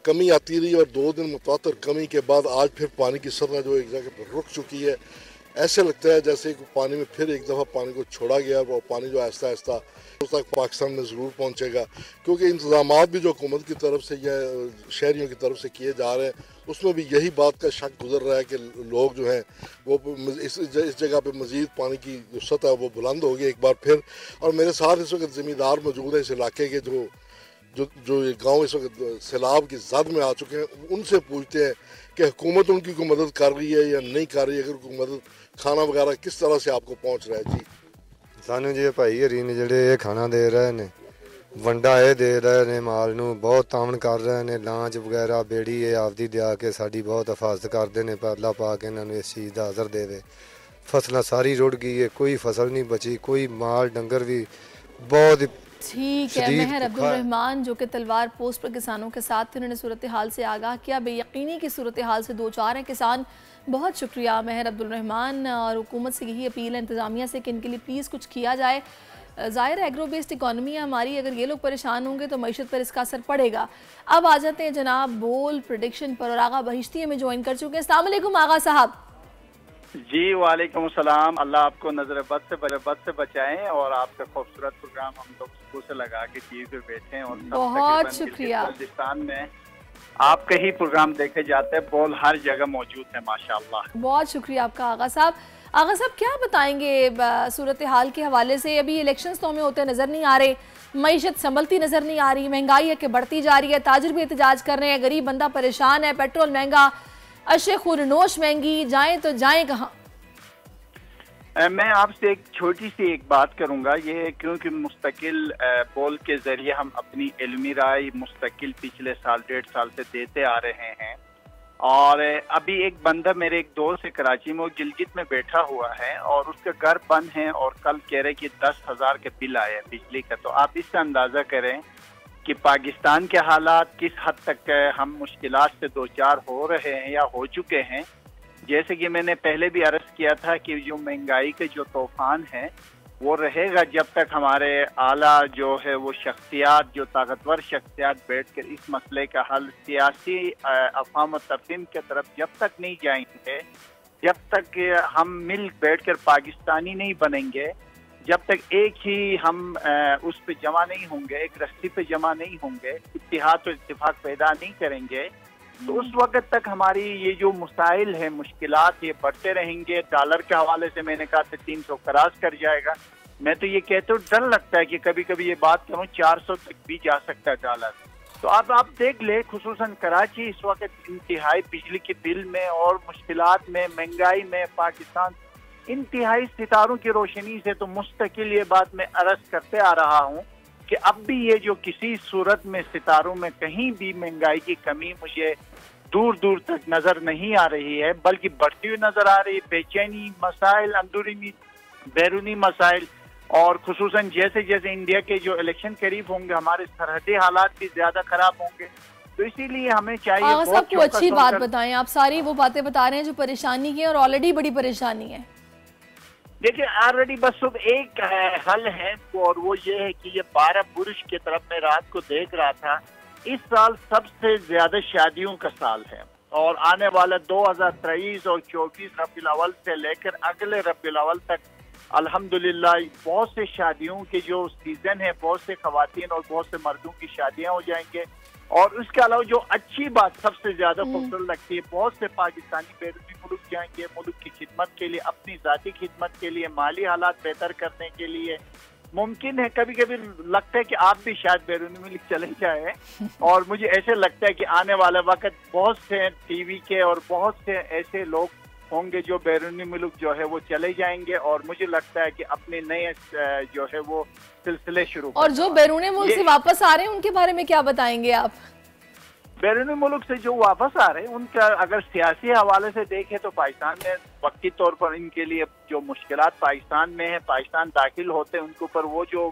कमी आती रही और 2 दिन मुतवातर कमी के बाद आज फिर पानी की सतह जो एक जगह पर रुक चुकी है। ऐसे लगता है जैसे कि पानी में फिर एक दफ़ा पानी को छोड़ा गया और पानी जो आहिस्ता आहिस्ता तक पाकिस्तान में ज़रूर पहुंचेगा, क्योंकि इंतजाम भी जो हुकूमत की तरफ से या शहरियों की तरफ से किए जा रहे हैं उसमें भी यही बात का शक गुजर रहा है कि लोग जो हैं वो इस जगह पे मज़ीद पानी की जो सतह है वो बुलंद होगी एक बार फिर। और मेरे साथ इस वक्त ज़मींदार मौजूद है इस इलाके के जो गाँव इस वक्त सैलाब की जद में आ चुके हैं। उनसे पूछते हैं कि हुकूमत उनकी कोई मदद कर रही है या नहीं कर रही है, अगर कोई मदद खाना वगैरह किस तरह से आपको पहुँच रहा है। जी सानू जी भाई हरी ने ਜਿਹੜੇ ਖਾਣਾ ਦੇ ਰਹੇ ਨੇ, ਵੰਡਾ ਇਹ ਦੇ ਰਹੇ ਨੇ, ਮਾਲ ਨੂੰ ਬਹੁਤ ਤਾਮਨ ਕਰ ਰਹੇ ਨੇ, ਲਾਂਚ ਵਗੈਰਾ ਬੇੜੀ ਇਹ ਆਪਦੀ ਦਿਆ ਕੇ ਸਾਡੀ ਬਹੁਤ ਹਿਫਾਜ਼ਤ ਕਰਦੇ ਨੇ। ਅੱਲਾ ਪਾਕ ਇਹਨਾਂ ਨੂੰ ਇਸ ਚੀਜ਼ ਦਾ ਅਜ਼ਰ ਦੇਵੇ। ਫਸਲਾਂ ਸਾਰੀ ਰੁੜ ਗਈ ਹੈ, ਕੋਈ ਫਸਲ नहीं बची, कोई माल डंगर भी बहुत ठीक है। महर अब्दुल रहमान जो कि तलवार पोस्ट पर किसानों के साथ थे, उन्होंने सूरत हाल से आगाह किया। बेयकीनी की सूरत हाल से 2-4 हैं किसान। बहुत शुक्रिया महर अब्दुल रहमान। और हुकूमत से यही अपील है इंतज़ामिया से कि इनके लिए प्लीज़ कुछ किया जाए। ज़ाहिर एग्रो बेस्ड इकॉनमी है हमारी, अगर ये लोग परेशान होंगे तो मईशत पर इसका असर पड़ेगा। अब आ जाते हैं जनाब बोल प्रेडिक्शन पर, और आगा बहिश्ती में ज्वाइन कर चुके हैं। अस्सलाम वालेकुम आगा साहब। जी वालेकुम सलाम। अल्लाह आपको नजर बद से बचाएं और आपका खूबसूरत प्रोग्राम हम लोग सुबह से लगा के टीवी पे बैठे हैं और बहुत शुक्रिया। बल्दिस्तान में आपके ही प्रोग्राम देखे जाते हैं, बोल हर जगह मौजूद है माशाल्लाह। बहुत शुक्रिया आपका आगा साहब। आगा साहब क्या बताएंगे सूरत हाल के हवाले से? अभी इलेक्शंस तो हमें होते नजर नहीं आ रहे, मईशत संभलती नजर नहीं आ रही, महंगाई है कि बढ़ती जा रही है, ताजिर भी एहतजाज कर रहे हैं, गरीब बंदा परेशान है, पेट्रोल महंगा, अशे खुरनोश महंगी, जाएं तो जाएं कहाँ? मैं आपसे एक छोटी सी एक बात करूंगा, ये क्योंकि मुस्तकिल बोल के जरिए हम अपनी इल्मी राय मुस्तकिल पिछले साल 1.5 साल से देते आ रहे हैं और अभी एक बंदा मेरे एक दोस्त है कराची में, वो गिलगित में बैठा हुआ है और उसका घर बंद है और कल कह रहे कि 10,000 के बिल आए बिजली का। तो आप इससे अंदाज़ा करें कि पाकिस्तान के हालात किस हद तक हम मुश्किलात से दो चार हो रहे हैं या हो चुके हैं। जैसे कि मैंने पहले भी अर्ज़ किया था कि जो महंगाई के जो तूफान है वो रहेगा जब तक हमारे आला जो है वो शख्सियात, जो ताकतवर शख्सियात बैठकर इस मसले का हल सियासी अफ़हाम तफहीम की तरफ जब तक नहीं जाएंगे, जब तक हम मिल बैठकर पाकिस्तानी नहीं बनेंगे, जब तक एक ही हम उस पे जमा नहीं होंगे, एक रस्सी पे जमा नहीं होंगे, इत्तेहाद और इत्तेफाक पैदा नहीं करेंगे, तो उस वक्त तक हमारी ये जो मसाइल है, मुश्किलात, ये बढ़ते रहेंगे। डॉलर के हवाले से मैंने कहा था 300 क्रॉस कर जाएगा। मैं तो ये कहते हूँ डर लगता है कि कभी कभी ये बात करूँ 400 तक भी जा सकता है डॉलर। तो अब आप देख ले, खुसूसन कराची इस वक्त इंतहाई बिजली के बिल में और मुश्किलात में, महंगाई में, पाकिस्तान इंतहाई सितारों की रोशनी से तो मुस्तकिल ये बात मैं अर्ज करते आ रहा हूँ कि अब भी ये जो किसी सूरत में सितारों में कहीं भी महंगाई की कमी मुझे दूर दूर तक नजर नहीं आ रही है, बल्कि बढ़ती हुई नजर आ रही है। बेचैनी, मसाइल, अंदरूनी बैरूनी मसाइल, और खुसूसन जैसे जैसे इंडिया के जो इलेक्शन करीब होंगे हमारे सरहदी हालात भी ज्यादा खराब होंगे। तो इसीलिए हमें चाहिए सबको अच्छी बात बताएं। आप सारी वो बातें बता रहे हैं जो परेशानी की है और ऑलरेडी बड़ी परेशानी है। देखिए ऑलरेडी बस अब एक हल है और वो ये है कि ये 12 बुर्ज की तरफ मैं रात को देख रहा था। इस साल सबसे ज्यादा शादियों का साल है और आने वाला 2023 और 24 रबीउल अव्वल से लेकर अगले रबीउल अव्वल तक अल्हम्दुलिल्लाह बहुत से शादियों के जो सीजन है, बहुत से खवातीन और बहुत से मर्दों की शादियां हो जाएंगे। और उसके अलावा जो अच्छी बात सबसे ज्यादा खूबसूरत लगती है, बहुत से पाकिस्तानी बैरूनी मुल्क जाएंगे मुल्क की खिदमत के लिए, अपनी जाती खिदमत के लिए, माली हालात बेहतर करने के लिए। मुमकिन है कभी कभी लगता है कि आप भी शायद बैरूनी मुल्क चले जाए और मुझे ऐसे लगता है कि आने वाला वक्त बहुत से टीवी के और बहुत से ऐसे लोग होंगे जो बैरूनी मुल्क जो है वो चले जाएंगे और मुझे लगता है कि अपने नए जो है वो सिलसिले शुरू। और जो बैरूनी मुल्क से वापस आ रहे हैं उनके बारे में क्या बताएंगे आप? बैरूनी मुल्क से जो वापस आ रहे हैं उनका अगर सियासी हवाले से देखें तो पाकिस्तान में वक्ती तौर पर इनके लिए जो मुश्किलात पाकिस्तान में है, पाकिस्तान दाखिल होते हैं उनके ऊपर वो जो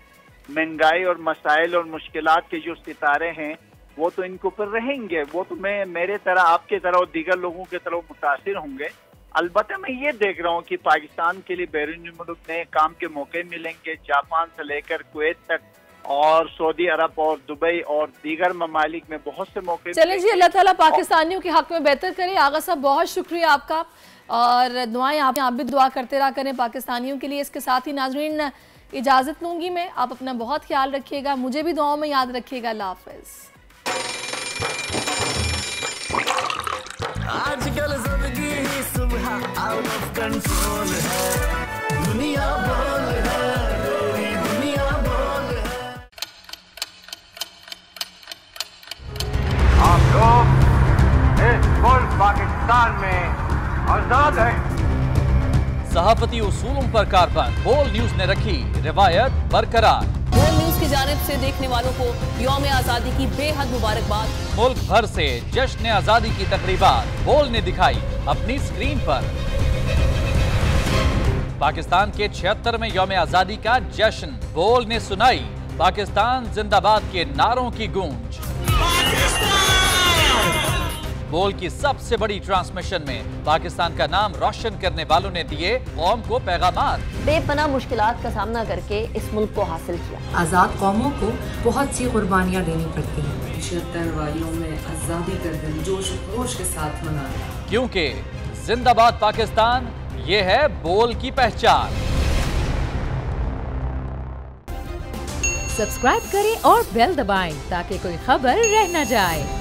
महंगाई और मसाइल और मुश्किलात के जो सितारे हैं वो तो इनके ऊपर रहेंगे। वो तो मैं मेरे तरह, आपके तरह और दीगर लोगों की तरह मुतासिर होंगे। अलबत्ता मैं ये देख रहा हूँ कि पाकिस्तान के लिए बैरूनी मुल्क नए काम के मौके मिलेंगे, जापान से लेकर कुवैत तक और सऊदी अरब और दुबई और दीगर ममालिक में बहुत से मौके। चलें जी, अल्लाह ताला पाकिस्तानियों के हक में बेहतर करे। आगा साहब बहुत शुक्रिया आपका और दुआएं आप भी दुआ करते रहा करें पाकिस्तानियों के लिए। इसके साथ ही नाजरीन इजाज़त लूँगी मैं, आप अपना बहुत ख्याल रखिएगा, मुझे भी दुआओं में याद रखिएगा। अल्लाह हाफ़िज़। आजकल ज़िंदगी ही सुबह आउट ऑफ कंट्रोल है, दुनिया बोल है, मेरी दुनिया बोल है। आप लोग इस मुल्क पाकिस्तान में आजाद हैं। सहाफती उसूलों पर कारबंद बोल न्यूज ने रखी रिवायत बरकरार। बोल न्यूज की जानिब से देखने वालों को यौम आज़ादी की बेहद मुबारकबाद। मुल्क भर से जश्न आज़ादी की तकरीबात बोल ने दिखाई अपनी स्क्रीन पर। पाकिस्तान के 76वें यौम आज़ादी का जश्न बोल ने सुनाई पाकिस्तान जिंदाबाद के नारों की गूंज। बोल की सबसे बड़ी ट्रांसमिशन में पाकिस्तान का नाम रोशन करने वालों ने दिए कौम को पैगामात। बेपनाह मुश्किलात का सामना करके इस मुल्क को हासिल किया। आज़ाद कौमों को बहुत सी कुर्बानियाँ देनी पड़ती हैं। 76 वालियों में आज़ादी का दिन जोश खरोश के साथ मनाया, क्योंकि जिंदाबाद पाकिस्तान ये है बोल की पहचान। सब्सक्राइब करें और बेल दबाएं ताकि कोई खबर रह न जाए।